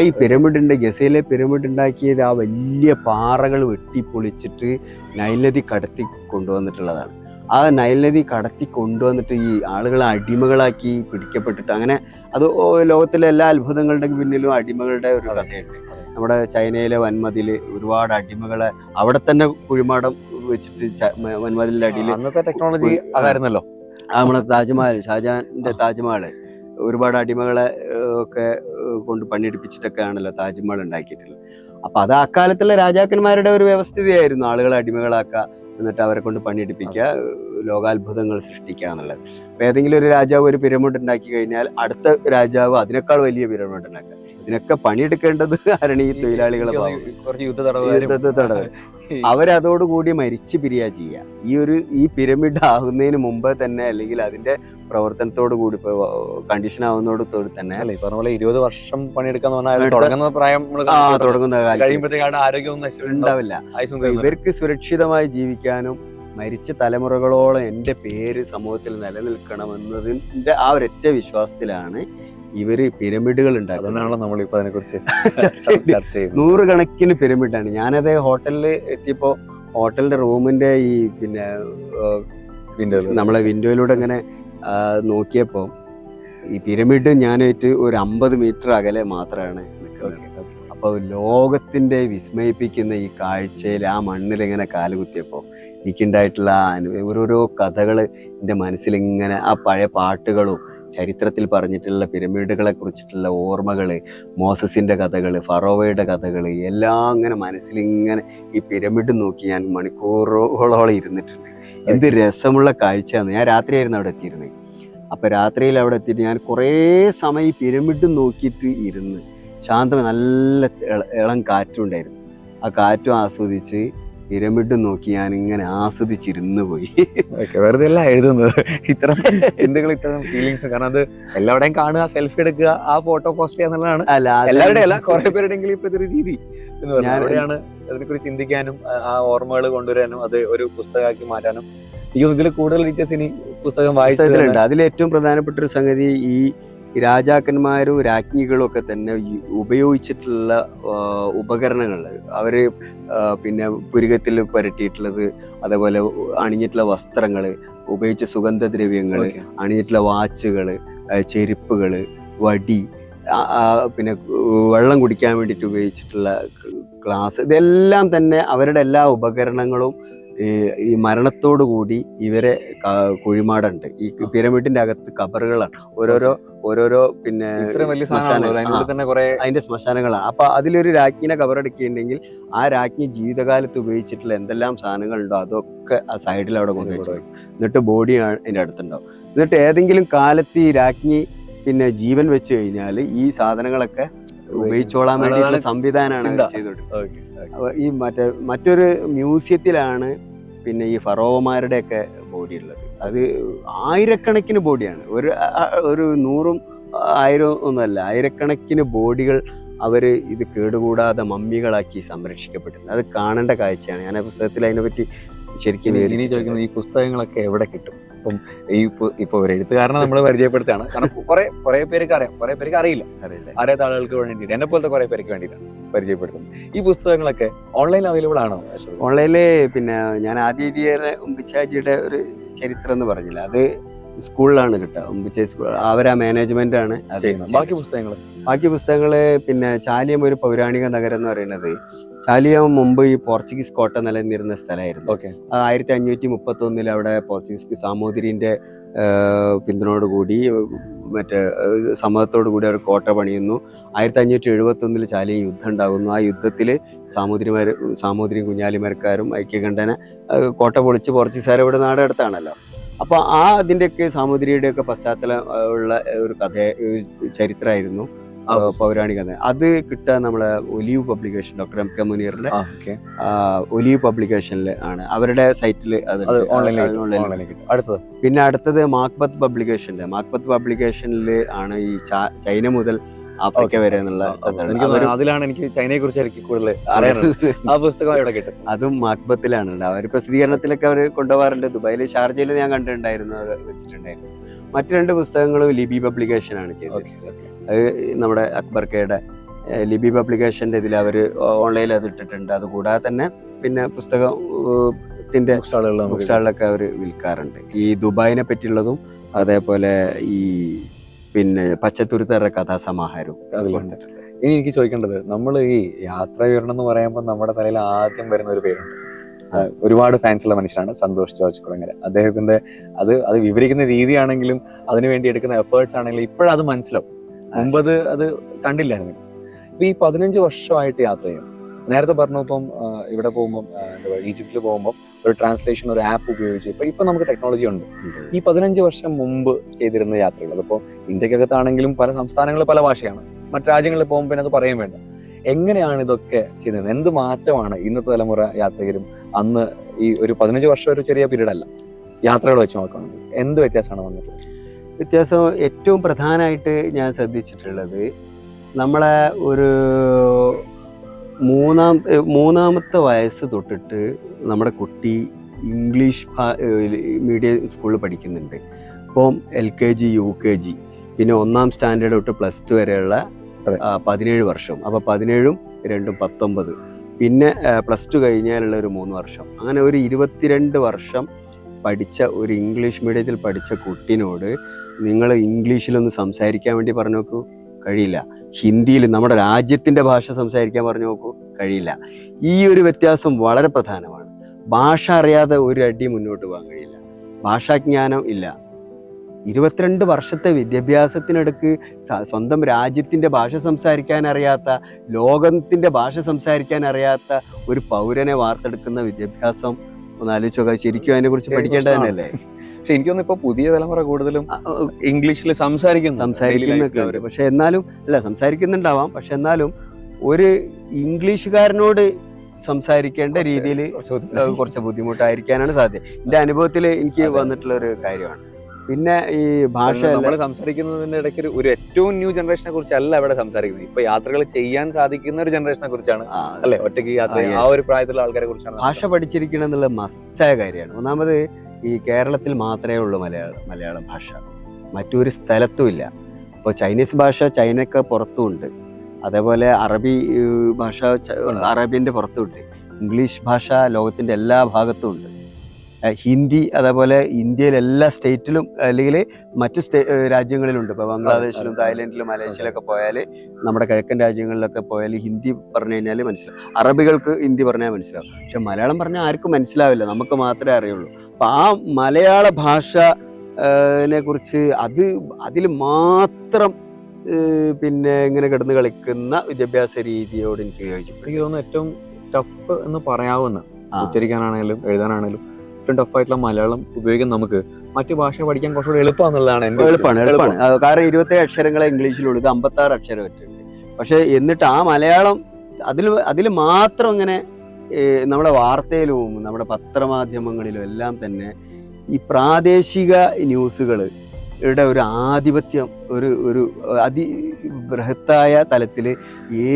ഈ പിരമിഡിന്റെ ഗസയിലെ പിരമിഡ് ഉണ്ടാക്കിയത് ആ വലിയ പാറകൾ വെട്ടിപ്പൊളിച്ചിട്ട് നൈൽ നദി കടത്തി കൊണ്ടുവന്നിട്ടുള്ളതാണ്. ആ നൈൽ നദി കടത്തി കൊണ്ടുവന്നിട്ട് ഈ ആളുകളെ അടിമകളാക്കി പിടിക്കപ്പെട്ടിട്ട് അങ്ങനെ അത് ലോകത്തിലെ എല്ലാ അത്ഭുതങ്ങളുടെ പിന്നിലും അടിമകളുടെ ഒരു കഥയുണ്ട്. നമ്മുടെ ചൈനയിലെ വൻമതില് ഒരുപാട് അടിമകളെ അവിടെ തന്നെ കുഴിമാടം വെച്ചിട്ട് വൻമതിലിന്റെ അടിയിൽ അന്നത്തെ ടെക്നോളജി അതായിരുന്നല്ലോ. നമ്മളെ താജ്മഹൽ, ഷാജഹാന്റെ താജ്മഹൽ ഒരുപാട് അടിമകളെ ഒക്കെ കൊണ്ട് പണിയെടുപ്പിച്ചിട്ടൊക്കെ ആണല്ലോ താജ്മഹൽ ഉണ്ടാക്കിയിട്ടുള്ളത്. അപ്പൊ അത് അക്കാലത്തുള്ള രാജാക്കന്മാരുടെ ഒരു വ്യവസ്ഥിതിയായിരുന്നു, ആളുകളെ അടിമകളാക്കുക, എന്നിട്ട് അവരെ കൊണ്ട് പണിയെടുപ്പിക്കുക, ലോകാത്ഭുതങ്ങൾ സൃഷ്ടിക്കുക എന്നുള്ളത്. അപ്പൊ ഏതെങ്കിലും ഒരു രാജാവ് ഒരു പിരമിഡ് ഉണ്ടാക്കി കഴിഞ്ഞാൽ അടുത്ത രാജാവ് അതിനേക്കാൾ വലിയ പിരമിഡ് ഉണ്ടാക്കുക. ഇതിനൊക്കെ പണിയെടുക്കേണ്ടത് ആരാണ്? ഈ തൊഴിലാളികളെ അവരതോടുകൂടി മരിച്ചു പിരിയാ ചെയ്യുക. ഈ പിരമിഡ് ആകുന്നതിന് മുമ്പ് തന്നെ, അല്ലെങ്കിൽ അതിന്റെ പ്രവർത്തനത്തോടു കൂടി കണ്ടീഷൻ ആവുന്നതോടുകൂടി തന്നെ അല്ലെ പറഞ്ഞ പോലെ 20 വർഷം പണിയെടുക്കാന്ന് പറഞ്ഞാൽ തുടങ്ങുന്ന പ്രായം ആരോഗ്യം ഉണ്ടാവില്ല. ഇവർക്ക് സുരക്ഷിതമായി ജീവിക്കാനും മരിച്ച തലമുറകളോളം എൻ്റെ പേര് സമൂഹത്തിൽ നിലനിൽക്കണമെന്നതിന്റെ ആ ഒരൊറ്റ വിശ്വാസത്തിലാണ് ഇവര് പിരമിഡുകൾ ഉണ്ടാക്കുന്നത്. നമ്മളിപ്പോ അതിനെക്കുറിച്ച് 100 കണക്കിന് പിരമിഡാണ്. ഞാനത് ഹോട്ടലിൽ എത്തിയപ്പോ ഹോട്ടലിന്റെ റൂമിന്റെ ഈ പിന്നെ നമ്മളെ വിൻഡോയിലൂടെ ഇങ്ങനെ നോക്കിയപ്പോ ഈ പിരമിഡ് ഞാനായിട്ട് ഒരു 50 മീറ്റർ അകലെ മാത്രമാണ് നിൽക്കുന്നത്. അപ്പൊ ലോകത്തിന്റെ വിസ്മയിപ്പിക്കുന്ന ഈ കാഴ്ചയിൽ ആ മണ്ണിൽ ഇങ്ങനെ കാലുകുത്തിയപ്പോ എനിക്കുണ്ടായിട്ടുള്ള ഓരോരോ കഥകള് എൻ്റെ മനസ്സിലിങ്ങനെ, ആ പഴയ പാട്ടുകളും ചരിത്രത്തിൽ പറഞ്ഞിട്ടുള്ള പിരമിഡുകളെ കുറിച്ചിട്ടുള്ള ഓർമ്മകള്, മോസസിന്റെ കഥകള്, ഫറോവയുടെ കഥകള് എല്ലാം ഇങ്ങനെ മനസ്സിലിങ്ങനെ ഈ പിരമിഡ് നോക്കി ഞാൻ മണിക്കൂറുകളോളം ഇരുന്നിട്ടുണ്ട്. എന്ത് രസമുള്ള കാഴ്ചയാണ്. ഞാൻ രാത്രിയായിരുന്നു അവിടെ എത്തിയിരുന്നത്. അപ്പൊ രാത്രിയിൽ അവിടെ എത്തിയിട്ട് ഞാൻ കുറേ സമയം ഈ പിരമിഡ് നോക്കിയിട്ട് ഇരുന്ന് ശാന്തമായി, നല്ല ഇളം കാറ്റുണ്ടായിരുന്നു. ആ കാറ്റും ആസ്വദിച്ച് പിരമിഡ് നോക്കി ഞാൻ ഇങ്ങനെ ആസ്വദിച്ചിരുന്നു പോയി. വെറുതെ അല്ല എഴുതുന്നത് ഇത്തരം ചിന്തകൾ, ഇത്തരം ഫീലിങ്സ്. കാരണം അത് എല്ലാവരുടെയും കാണുക, സെൽഫി എടുക്കുക, ആ ഫോട്ടോ പോസ്റ്റ് ചെയ്യുക എന്നുള്ളതാണ് എല്ലാവരുടെയും അല്ല കുറെ പേരുടെയെങ്കിലും ഇപ്പൊ ഇതൊരു രീതി എന്ന് പറഞ്ഞാണ്. അതിനെക്കുറിച്ച് ചിന്തിക്കാനും ആ ഓർമ്മകൾ കൊണ്ടുവരാനും അത് ഒരു പുസ്തകമാക്കി മാറ്റാനും ഇതിൽ കൂടുതൽ ഡീറ്റെയിൽസ് ഇനി പുസ്തകം വായിച്ചതിലുണ്ട്. അതിലേറ്റവും പ്രധാനപ്പെട്ട ഒരു സംഗതി ഈ രാജാക്കന്മാരും രാജ്ഞികളും ഒക്കെ തന്നെ ഉപയോഗിച്ചിട്ടുള്ള ഉപകരണങ്ങൾ, അവര് പിന്നെ പുരികത്തിൽ പുരട്ടിയിട്ടുള്ളത്, അതേപോലെ അണിഞ്ഞിട്ടുള്ള വസ്ത്രങ്ങൾ, ഉപയോഗിച്ച സുഗന്ധദ്രവ്യങ്ങൾ, അണിഞ്ഞിട്ടുള്ള വാച്ചുകൾ, ചെരുപ്പുകൾ, വടി, പിന്നെ വെള്ളം കുടിക്കാൻ വേണ്ടിയിട്ട് ഉപയോഗിച്ചിട്ടുള്ള ഗ്ലാസ്, ഇതെല്ലാം തന്നെ അവരുടെ എല്ലാ ഉപകരണങ്ങളും ഈ മരണത്തോടു കൂടി ഇവരെ കുഴിമാടുണ്ട്. ഈ പിരമിഡിന്റെ അകത്ത് കബറുകളാണ്, ഓരോരോ പിന്നെ അതിന്റെ ശ്മശാനങ്ങളാണ്. അപ്പൊ അതിലൊരു രാജ്ഞിനെ കബറടക്കിയിട്ടുണ്ടെങ്കിൽ ആ രാജ്ഞി ജീവിതകാലത്ത് ഉപയോഗിച്ചിട്ടുള്ള എന്തെല്ലാം സാധനങ്ങളുണ്ടോ അതൊക്കെ ആ സൈഡിൽ അവിടെ കൊണ്ടുവച്ചു, എന്നിട്ട് ബോഡി അതിന്റെ അടുത്തുണ്ടാവും. എന്നിട്ട് ഏതെങ്കിലും കാലത്ത് ഈ രാജ്ഞി പിന്നെ ജീവൻ വെച്ച് കഴിഞ്ഞാൽ ഈ സാധനങ്ങളൊക്കെ ഉപയോഗിച്ചോളാൻ വേണ്ടിയിട്ടുള്ള സംവിധാനമാണ് ചെയ്തോണ്ടിരിക്കുന്നത്. ഈ മറ്റൊരു മ്യൂസിയത്തിലാണ് പിന്നെ ഈ ഫറോവമാരുടെ ഒക്കെ ബോഡി ഉള്ളത്. അത് ആയിരക്കണക്കിന് ബോഡിയാണ്, ഒരു 100ഉം 1000ഉം ഒന്നുമല്ല, ആയിരക്കണക്കിന് ബോഡികൾ അവര് ഇത് കേടുകൂടാതെ മമ്മികളാക്കി സംരക്ഷിക്കപ്പെട്ടിട്ടുണ്ട്. അത് കാണേണ്ട കാഴ്ചയാണ്. ഞാൻ ആ പുസ്തകത്തിൽ അതിനെപ്പറ്റി ശരിക്കും ചോദിക്കുന്നത്, ഈ പുസ്തകങ്ങളൊക്കെ എവിടെ കിട്ടും? ഇപ്പം ഇപ്പൊ ഒരു എഴുത്തുകാരനെ നമ്മൾ പരിചയപ്പെടുത്തുകയാണ്. കാരണം കുറെ പേർക്ക് അറിയാം, കുറെ പേർക്ക് അറിയില്ല. അറിയാത്ത ആളുകൾക്ക് വേണ്ടിയിട്ട്, എന്നെ പോലത്തെ കുറെ പേർക്ക് വേണ്ടിയിട്ടാണ് പരിചയപ്പെടുത്തുന്നത്. ഈ പുസ്തകങ്ങളൊക്കെ ഓൺലൈനിൽ അവൈലബിൾ ആണോ? ഓൺലൈനില് പിന്നെ ഞാൻ ആദ്യം ഉമ്പിച്ചാജിയുടെ ഒരു ചരിത്രം എന്ന് പറഞ്ഞില്ല, അത് സ്കൂളിലാണ് കിട്ടുക. ഉമ്പിച്ച സ്കൂൾ അവരാ മാനേജ്മെന്റ് ആണ് അത്. ബാക്കി പുസ്തകങ്ങള് പിന്നെ ചാലിയം ഒരു പൗരാണിക നഗരം എന്ന് പറയുന്നത്, ചാലിയം മുമ്പ് ഈ പോർച്ചുഗീസ് കോട്ട നിലനിന്നിരുന്ന സ്ഥലമായിരുന്നു. 1531 അവിടെ പോർച്ചുഗീസ് സാമൂതിരിന്റെ പിന്തുണയോടുകൂടി മറ്റേ സമ്മതത്തോടു കൂടി അവർ കോട്ട പണിയുന്നു. 1571 ചാലിയം യുദ്ധം ഉണ്ടാകുന്നു. ആ യുദ്ധത്തിൽ സാമൂതിരി കുഞ്ഞാലിമരക്കാരും ഐക്യകണ്ഠന കോട്ട പൊളിച്ച് പോർച്ചുഗീസുകാരെ ഇവിടെ നാടെടുത്താണല്ലോ. അപ്പോൾ അതിൻ്റെയൊക്കെ സാമൂതിരിയുടെയൊക്കെ പശ്ചാത്തലം ഉള്ള ഒരു ചരിത്രമായിരുന്നു പൗരാണിക. അത് കിട്ടുക നമ്മളെ olive publication, doctor M K മുനീറിന്റെ ഒലീവ് പബ്ലിക്കേഷനിൽ ആണ്, അവരുടെ സൈറ്റിൽ അത് അടുത്തത്. പിന്നെ അടുത്തത് മാക്ബത്ത് പബ്ലിക്കേഷനിൽ ആണ് ഈ ചൈന മുതൽ ആഫ്രിക്ക വരെ എന്നുള്ള, അതിലാണ് എനിക്ക് ചൈനയെ കുറിച്ച് കൂടുതൽ അറിയാനുള്ളത്. ആ പുസ്തകം എവിടെ കിട്ടും? അതും മാക്ബത്തിലാണ്. അവർ പ്രസിദ്ധീകരണത്തിലൊക്കെ അവർ കൊണ്ടുപോകാറുണ്ട്. ദുബായിൽ ഷാർജയിൽ ഞാൻ കണ്ടിട്ടുണ്ടായിരുന്നു, വെച്ചിട്ടുണ്ടായിരുന്നു. മറ്റു 2 പുസ്തകങ്ങളും ലിബി പബ്ലിക്കേഷൻ ആണ് ചെയ്തത്. അത് നമ്മുടെ അക്ബർക്കയുടെ ലിബി പബ്ലിക്കേഷന്റെ ഇതിൽ അവർ ഓൺലൈനിൽ അത് ഇട്ടിട്ടുണ്ട്. അതുകൂടാതെ തന്നെ പിന്നെ പുസ്തകത്തിന്റെ ബുക്ക് സ്റ്റാളിലൊക്കെ അവർ വിൽക്കാറുണ്ട്. ഈ ദുബായിനെ പറ്റിയുള്ളതും അതേപോലെ ഈ പിന്നെ പച്ചത്തുരുത്തരുടെ കഥാസമാഹാരവും അതിലുണ്ട്. ഇനി എനിക്ക് ചോദിക്കേണ്ടത്, നമ്മൾ ഈ യാത്ര വിവരണം എന്ന് പറയുമ്പോൾ നമ്മുടെ തലയിൽ ആദ്യം വരുന്ന ഒരു പേരുണ്ട്. ഒരുപാട് ഫാൻസ് ഉള്ള മനുഷ്യനാണ് സന്തോഷ് ജോർജ് കുളങ്ങര. അദ്ദേഹത്തിന്റെ അത് വിവരിക്കുന്ന രീതിയാണെങ്കിലും അതിനുവേണ്ടി എടുക്കുന്ന എഫേർട്സ് ആണെങ്കിലും ഇപ്പോഴത് മനസ്സിലാവും. മുമ്പത് അത് കണ്ടില്ലായിരുന്നു. ഇപ്പൊ ഈ 15 വർഷമായിട്ട് യാത്ര ചെയ്യും. നേരത്തെ പറഞ്ഞു, ഇപ്പം ഇവിടെ പോകുമ്പോൾ എന്താ പറയുക, ഈജിപ്തിൽ പോകുമ്പോൾ ഒരു ട്രാൻസ്ലേഷൻ, ഒരു ആപ്പ് ഉപയോഗിച്ച് ഇപ്പൊ നമുക്ക് ടെക്നോളജി ഉണ്ട്. ഈ 15 വർഷം മുമ്പ് ചെയ്തിരുന്ന യാത്രകൾ, അതിപ്പോ ഇന്ത്യക്കകത്താണെങ്കിലും പല സംസ്ഥാനങ്ങളിൽ പല ഭാഷയാണ്, മറ്റു രാജ്യങ്ങളിൽ പോകുമ്പോൾ പിന്നെ അത് പറയാൻ വേണ്ട. എങ്ങനെയാണ് ഇതൊക്കെ ചെയ്യുന്നത്? എന്ത് മാറ്റമാണ് ഇന്നത്തെ തലമുറ യാത്രികരും അന്ന് ഈ ഒരു 15 വർഷം ഒരു ചെറിയ പീരീഡ് അല്ല, യാത്രകൾ വെച്ച് നോക്കുകയാണെങ്കിൽ എന്ത് വ്യത്യാസമാണ് വന്നിട്ടുള്ളത്? വ്യത്യാസം ഏറ്റവും പ്രധാനമായിട്ട് ഞാൻ ശ്രദ്ധിച്ചിട്ടുള്ളത്, നമ്മളെ ഒരു മൂന്നാമത്തെ വയസ്സ് തൊട്ടിട്ട് നമ്മുടെ കുട്ടി ഇംഗ്ലീഷ് മീഡിയം സ്കൂളിൽ പഠിക്കുന്നുണ്ട്. അപ്പം LKG UKG, പിന്നെ 1ാം സ്റ്റാൻഡേർഡ് തൊട്ട് +2 വരെയുള്ള 17 വർഷം. അപ്പോൾ 17ഉം 2ഉം 19, പിന്നെ +2 കഴിഞ്ഞാലുള്ള ഒരു 3 വർഷം. അങ്ങനെ ഒരു 22 വർഷം പഠിച്ച ഒരു ഇംഗ്ലീഷ് മീഡിയത്തിൽ പഠിച്ച കുട്ടിനോട് നിങ്ങൾ ഇംഗ്ലീഷിലൊന്ന് സംസാരിക്കാൻ വേണ്ടി പറഞ്ഞു നോക്കൂ, കഴിയില്ല. ഹിന്ദിയിൽ നമ്മുടെ രാജ്യത്തിന്റെ ഭാഷ സംസാരിക്കാൻ പറഞ്ഞു നോക്കൂ, കഴിയില്ല. ഈ ഒരു വ്യത്യാസം വളരെ പ്രധാനമാണ്. ഭാഷ അറിയാതെ ഒരു അടി മുന്നോട്ട് പോകാൻ കഴിയില്ല. ഭാഷാജ്ഞാനം ഇല്ല. 22 വർഷത്തെ വിദ്യാഭ്യാസത്തിനടുക്ക് സ്വന്തം രാജ്യത്തിന്റെ ഭാഷ സംസാരിക്കാൻ അറിയാത്ത, ലോകത്തിന്റെ ഭാഷ സംസാരിക്കാൻ അറിയാത്ത ഒരു പൗരനെ വാർത്തെടുക്കുന്ന വിദ്യാഭ്യാസം ഒന്ന് ആലോചിച്ചോക്കാം. ശരിക്കും അതിനെ കുറിച്ച് പഠിക്കേണ്ടത് തന്നെയല്ലേ? പക്ഷെ എനിക്കൊന്നും ഇപ്പൊ പുതിയ തലമുറ കൂടുതലും ഇംഗ്ലീഷിൽ സംസാരിക്കുന്നൊക്കെ, പക്ഷെ എന്നാലും അല്ല, സംസാരിക്കുന്നുണ്ടാവാം. പക്ഷെ എന്നാലും ഒരു ഇംഗ്ലീഷുകാരനോട് സംസാരിക്കേണ്ട രീതിയിൽ കുറച്ച് ബുദ്ധിമുട്ടായിരിക്കാനാണ് സാധ്യത. എന്റെ അനുഭവത്തിൽ എനിക്ക് വന്നിട്ടുള്ള ഒരു കാര്യമാണ്. പിന്നെ ഈ ഭാഷ നമ്മൾ സംസാരിക്കുന്നതിന്റെ ഇടയ്ക്ക് ഒരു ഏറ്റവും ന്യൂ ജനറേഷനെ കുറിച്ചല്ല ഇവിടെ സംസാരിക്കുന്നത്. ഇപ്പൊ യാത്രകൾ ചെയ്യാൻ സാധിക്കുന്ന ഒരു ജനറേഷനെ കുറിച്ചാണ്, അല്ലെ? ഒറ്റയ്ക്ക് യാത്ര ആ ഒരു പ്രായത്തിലുള്ള ആൾക്കാരെ കുറിച്ചാണ്. ഭാഷ പഠിച്ചിരിക്കണം എന്നുള്ളത് മസ്റ്റായ കാര്യമാണ്. ഒന്നാമത് ഈ കേരളത്തിൽ മാത്രമേ ഉള്ളൂ മലയാളം ഭാഷ, മറ്റൊരു സ്ഥലത്തും ഇല്ല. ഇപ്പോൾ ചൈനീസ് ഭാഷ ചൈനക്ക് പുറത്തും ഉണ്ട്, അതേപോലെ അറബി ഭാഷ അറേബ്യൻ്റെ പുറത്തും ഉണ്ട്, ഇംഗ്ലീഷ് ഭാഷ ലോകത്തിൻ്റെ എല്ലാ ഭാഗത്തും ഉണ്ട്, ഹിന്ദി അതേപോലെ ഇന്ത്യയിലെ എല്ലാ സ്റ്റേറ്റിലും അല്ലെങ്കിൽ മറ്റ് രാജ്യങ്ങളിലുണ്ട്. ഇപ്പോൾ ബംഗ്ലാദേശിലും തായ്ലൻഡിലും മലേഷ്യയിലൊക്കെ പോയാൽ, നമ്മുടെ കിഴക്കൻ രാജ്യങ്ങളിലൊക്കെ പോയാൽ ഹിന്ദി പറഞ്ഞു കഴിഞ്ഞാൽ മനസ്സിലാവും. അറബികൾക്ക് ഹിന്ദി പറഞ്ഞാൽ മനസ്സിലാവും. പക്ഷെ മലയാളം പറഞ്ഞാൽ ആർക്കും മനസ്സിലാവില്ല, നമുക്ക് മാത്രമേ അറിയുള്ളൂ. അപ്പം ആ മലയാള ഭാഷനെ കുറിച്ച് അതിൽ മാത്രം പിന്നെ ഇങ്ങനെ കിടന്ന് കളിക്കുന്ന വിദ്യാഭ്യാസ രീതിയോട് എനിക്ക് യോജിക്കും. എനിക്ക് തോന്നുന്നു ഏറ്റവും ടഫ് എന്ന് പറയാവുന്ന, ഉച്ചരിക്കാനാണെങ്കിലും എഴുതാനാണെങ്കിലും ഏറ്റവും ടഫായിട്ടുള്ള മലയാളം ഉപയോഗിക്കാൻ നമുക്ക് മറ്റു ഭാഷ പഠിക്കാൻ കുറച്ചുകൂടി എളുപ്പമാണെന്നുള്ളതാണ്. എളുപ്പമാണ്. കാരണം 27 അക്ഷരങ്ങളെ ഇംഗ്ലീഷിലുള്ളൂ, ഇത് 56 അക്ഷരം വെച്ചിട്ടുണ്ട്. പക്ഷെ എന്നിട്ട് ആ മലയാളം അതിൽ മാത്രം ഇങ്ങനെ നമ്മുടെ വാർത്തയിലും നമ്മുടെ പത്രമാധ്യമങ്ങളിലും എല്ലാം തന്നെ ഈ പ്രാദേശിക ന്യൂസുകളുടെ ഒരു ആധിപത്യം, ഒരു അതിബൃഹത്തായ തലത്തിൽ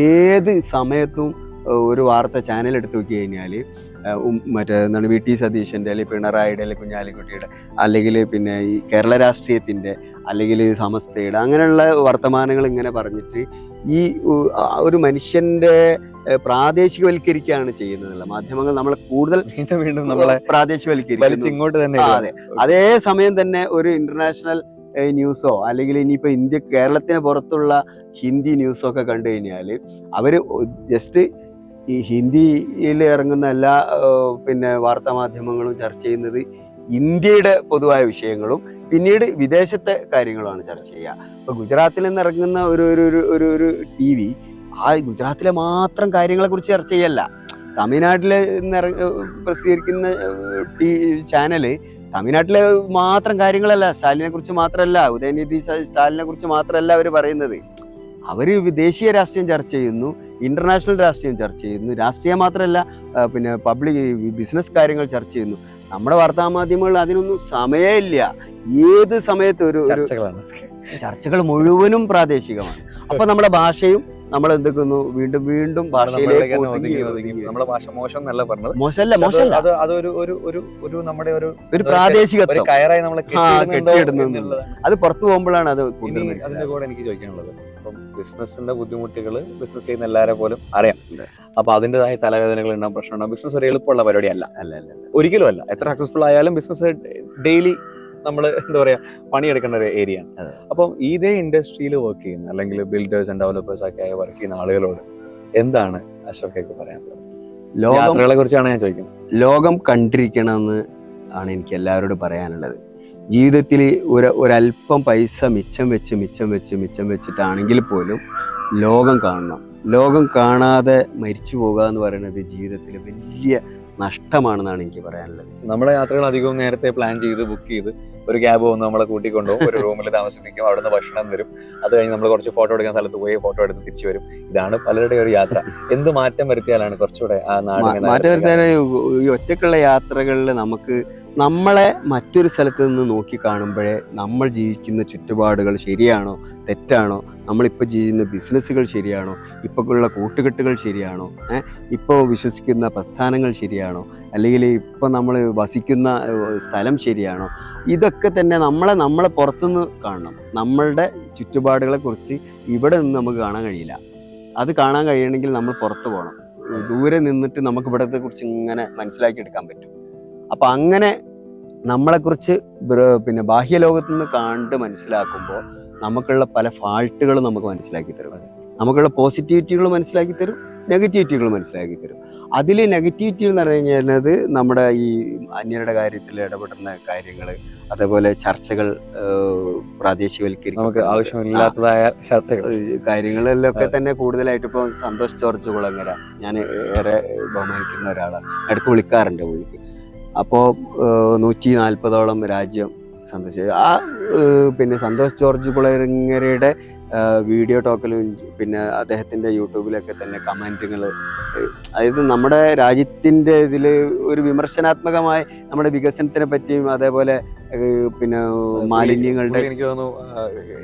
ഏത് സമയത്തും ഒരു വാർത്ത ചാനൽ എടുത്ത് നോക്കി കഴിഞ്ഞാൽ മറ്റേ എന്താണ് VT സതീശൻ്റെ അല്ലെങ്കിൽ പിണറായിയുടെ അല്ലെങ്കിൽ കുഞ്ഞാലിക്കുട്ടിയുടെ അല്ലെങ്കിൽ പിന്നെ ഈ കേരള രാഷ്ട്രീയത്തിൻ്റെ അല്ലെങ്കിൽ സമസ്തയുടെ അങ്ങനെയുള്ള വർത്തമാനങ്ങൾ ഇങ്ങനെ പറഞ്ഞിട്ട് ഈ ഒരു മനുഷ്യൻ്റെ പ്രാദേശികവൽക്കരിക്കുകയാണ് ചെയ്യുന്നത്. മാധ്യമങ്ങൾ നമ്മളെ കൂടുതൽ വീണ്ടും നമ്മളെ പ്രാദേശികവൽക്കരിക്കും. ഇങ്ങോട്ട് തന്നെ. അതെ, അതേ സമയം തന്നെ ഒരു ഇന്റർനാഷണൽ ന്യൂസോ അല്ലെങ്കിൽ ഇനിയിപ്പോൾ കേരളത്തിന് പുറത്തുള്ള ഹിന്ദി ന്യൂസോ ഒക്കെ കണ്ടു കഴിഞ്ഞാൽ അവർ ജസ്റ്റ് ഈ ഹിന്ദിയിൽ ഇറങ്ങുന്ന എല്ലാ പിന്നെ വാർത്താ മാധ്യമങ്ങളും ചർച്ച ചെയ്യുന്നത് ഇന്ത്യയുടെ പൊതുവായ വിഷയങ്ങളും പിന്നീട് വിദേശത്തെ കാര്യങ്ങളുമാണ് ചർച്ച ചെയ്യുക. ഇപ്പോൾ ഗുജറാത്തിൽ നിന്ന് ഇറങ്ങുന്ന ഒരു TV ആ ഗുജറാത്തിലെ മാത്രം കാര്യങ്ങളെ കുറിച്ച് ചർച്ച ചെയ്യല്ല. തമിഴ്നാട്ടിൽ പ്രസിദ്ധീകരിക്കുന്ന ചാനല് തമിഴ്നാട്ടിലെ മാത്രം കാര്യങ്ങളല്ല, സ്റ്റാലിനെ കുറിച്ച് മാത്രമല്ല, ഉദയനിധി സ്റ്റാലിനെ കുറിച്ച് മാത്രമല്ല അവർ പറയുന്നത്. അവർ ദേശീയ രാഷ്ട്രീയം ചർച്ച ചെയ്യുന്നു, ഇന്റർനാഷണൽ രാഷ്ട്രീയം ചർച്ച ചെയ്യുന്നു, രാഷ്ട്രീയം മാത്രമല്ല പിന്നെ പബ്ലിക് ബിസിനസ് കാര്യങ്ങൾ ചർച്ച ചെയ്യുന്നു. നമ്മുടെ വാർത്താമാധ്യമങ്ങൾ അതിനൊന്നും സമയമില്ല. ഏത് സമയത്ത് ഒരു ചർച്ചകൾ മുഴുവനും പ്രാദേശികമാണ്. അപ്പൊ നമ്മുടെ ഭാഷയും നമ്മൾ എന്തൊക്കെയുന്നു വീണ്ടും വീണ്ടും ഭാഷയിലേക്ക് നമ്മുടെ ഭാഷ മോശം എന്നല്ല പറഞ്ഞത്, മോശമല്ല, ഒരു നമ്മുടെ ഒരു പ്രാദേശികത്വം കയറായി നമ്മളെ കെട്ടിയിടുന്നത്. അത് പുറത്തു പോകുമ്പോഴാണ് അത് കൂടുതൽ. അതിന്റെ കൂടെ എനിക്ക് ചോദിക്കാനുള്ളത്, ഇപ്പം ബിസിനസിന്റെ ബുദ്ധിമുട്ടുകൾ ബിസിനസ് ചെയ്യുന്ന എല്ലാവരെ പോലും അറിയാം. അപ്പൊ അതിൻ്റെതായ തലവേദനകൾ ഉണ്ടാവും, പ്രശ്നം ഉണ്ടാവും. ബിസിനസ് ഒരു എളുപ്പമുള്ള പരിപാടി അല്ല, ഒരിക്കലും അല്ല. എത്ര സക്സസ്ഫുൾ ആയാലും ബിസിനസ് ഡെയിലി നമ്മൾ എന്താ പറയാ പണിയെടുക്കേണ്ട ഒരു ഏരിയ ആണ്. അപ്പം ഇതേ ഇൻഡസ്ട്രിയിൽ വർക്ക് ചെയ്യുന്ന അല്ലെങ്കിൽ ബിൽഡേഴ്സ് ആൻഡ് ഡെവലപ്പേഴ്സ് ഒക്കെ ആയി വർക്ക് ചെയ്യുന്ന ആളുകളോട് എന്താണ് അഷ്റഫ്ക്ക് പറയാനുള്ളത്? യാത്രകളെ കുറിച്ചാണ് ഞാൻ ചോദിക്കുന്നത്. ലോകം കണ്ടിരിക്കണമെന്ന് ആണ് എനിക്ക് എല്ലാവരോടും പറയാനുള്ളത്. ജീവിതത്തിൽ ഒരല്പം പൈസ മിച്ചം വെച്ചിട്ടാണെങ്കിൽ പോലും ലോകം കാണണം. ലോകം കാണാതെ മരിച്ചു പോകുക എന്ന് പറയുന്നത് ജീവിതത്തിൽ വലിയ നഷ്ടമാണെന്നാണ് എനിക്ക് പറയാനുള്ളത്. നമ്മുടെ യാത്രകൾ അധികവും നേരത്തെ പ്ലാൻ ചെയ്ത് ബുക്ക് ചെയ്ത് ഒരു ക്യാബ് വന്ന് നമ്മളെ കൂട്ടിക്കൊണ്ടുപോകും, ഒരു റൂമിൽ താമസിപ്പിക്കും, അവിടുന്ന് ഭക്ഷണം തരും, അത് കഴിഞ്ഞ് നമ്മൾ കുറച്ച് ഫോട്ടോ എടുക്കാൻ സ്ഥലത്ത് പോയി ഫോട്ടോ എടുത്ത് തിരിച്ചു വരും. ഇതാണ് പലരുടെയും ഒരു യാത്ര. എന്ത് മാറ്റം വരുത്തിയാലാണ് കുറച്ചുകൂടെ ആ നാട് മാറ്റം വരുത്തിയാൽ ഈ ഒറ്റക്കുള്ള യാത്രകളിൽ നമുക്ക് നമ്മളെ മറ്റൊരു സ്ഥലത്ത് നിന്ന് നോക്കി കാണുമ്പോഴേ നമ്മൾ ജീവിക്കുന്ന ചുറ്റുപാടുകൾ ശരിയാണോ തെറ്റാണോ, നമ്മളിപ്പോൾ ചെയ്യുന്ന ബിസിനസ്സുകൾ ശരിയാണോ, ഇപ്പോൾ ഉള്ള കൂട്ടുകെട്ടുകൾ ശരിയാണോ, ഇപ്പോൾ വിശ്വസിക്കുന്ന പ്രസ്ഥാനങ്ങൾ ശരിയാണോ, അല്ലെങ്കിൽ ഇപ്പോൾ നമ്മൾ വസിക്കുന്ന സ്ഥലം ശരിയാണോ, ഇതൊക്കെ തന്നെ നമ്മളെ പുറത്തുനിന്ന് കാണണം. നമ്മളുടെ ചുറ്റുപാടുകളെ കുറിച്ച് ഇവിടെ നിന്ന് നമുക്ക് കാണാൻ കഴിയില്ല. അത് കാണാൻ കഴിയണമെങ്കിൽ നമ്മൾ പുറത്ത് പോകണം. ദൂരെ നിന്നിട്ട് നമുക്ക് ഇവിടത്തെ കുറിച്ച് ഇങ്ങനെ മനസ്സിലാക്കിയെടുക്കാൻ പറ്റും. അപ്പൊ അങ്ങനെ നമ്മളെക്കുറിച്ച് പിന്നെ ബാഹ്യലോകത്തു നിന്ന് കണ്ട് മനസ്സിലാക്കുമ്പോൾ നമുക്കുള്ള പല ഫാൾട്ടുകളും നമുക്ക് മനസ്സിലാക്കി തരും. നമുക്കുള്ള പോസിറ്റിവിറ്റികൾ മനസ്സിലാക്കി തരും, നെഗറ്റിവിറ്റികൾ മനസ്സിലാക്കി തരും. അതിൽ നെഗറ്റിവിറ്റി എന്ന് പറഞ്ഞു കഴിഞ്ഞാൽ നമ്മുടെ ഈ അന്യരുടെ കാര്യത്തിൽ ഇടപെടുന്ന കാര്യങ്ങൾ, അതേപോലെ ചർച്ചകൾ പ്രാദേശികവൽക്കരിക്കും, നമുക്ക് ആവശ്യമില്ലാത്തതായ കാര്യങ്ങളിലൊക്കെ തന്നെ കൂടുതലായിട്ട്. ഇപ്പോൾ സന്തോഷ് ജോർജ് കുളങ്ങര ഞാൻ ഏറെ ബഹുമാനിക്കുന്ന ഒരാളാണ്, ഇടയ്ക്ക് വിളിക്കാറുണ്ട് പുള്ളിക്ക്. അപ്പോൾ 140ഓളം രാജ്യം സന്ദർശിച്ചു. ആ പിന്നെ സന്തോഷ് ജോർജ് കുളങ്ങരയുടെ വീഡിയോ ടോക്കിലും പിന്നെ അദ്ദേഹത്തിൻ്റെ യൂട്യൂബിലൊക്കെ തന്നെ കമൻറ്റുകൾ, അതായത് നമ്മുടെ രാജ്യത്തിൻ്റെ ഇതിൽ ഒരു വിമർശനാത്മകമായി നമ്മുടെ വികസനത്തിനെ പറ്റിയും അതേപോലെ പിന്നെ മാലിന്യങ്ങളുടെ എനിക്ക് തോന്നുന്നു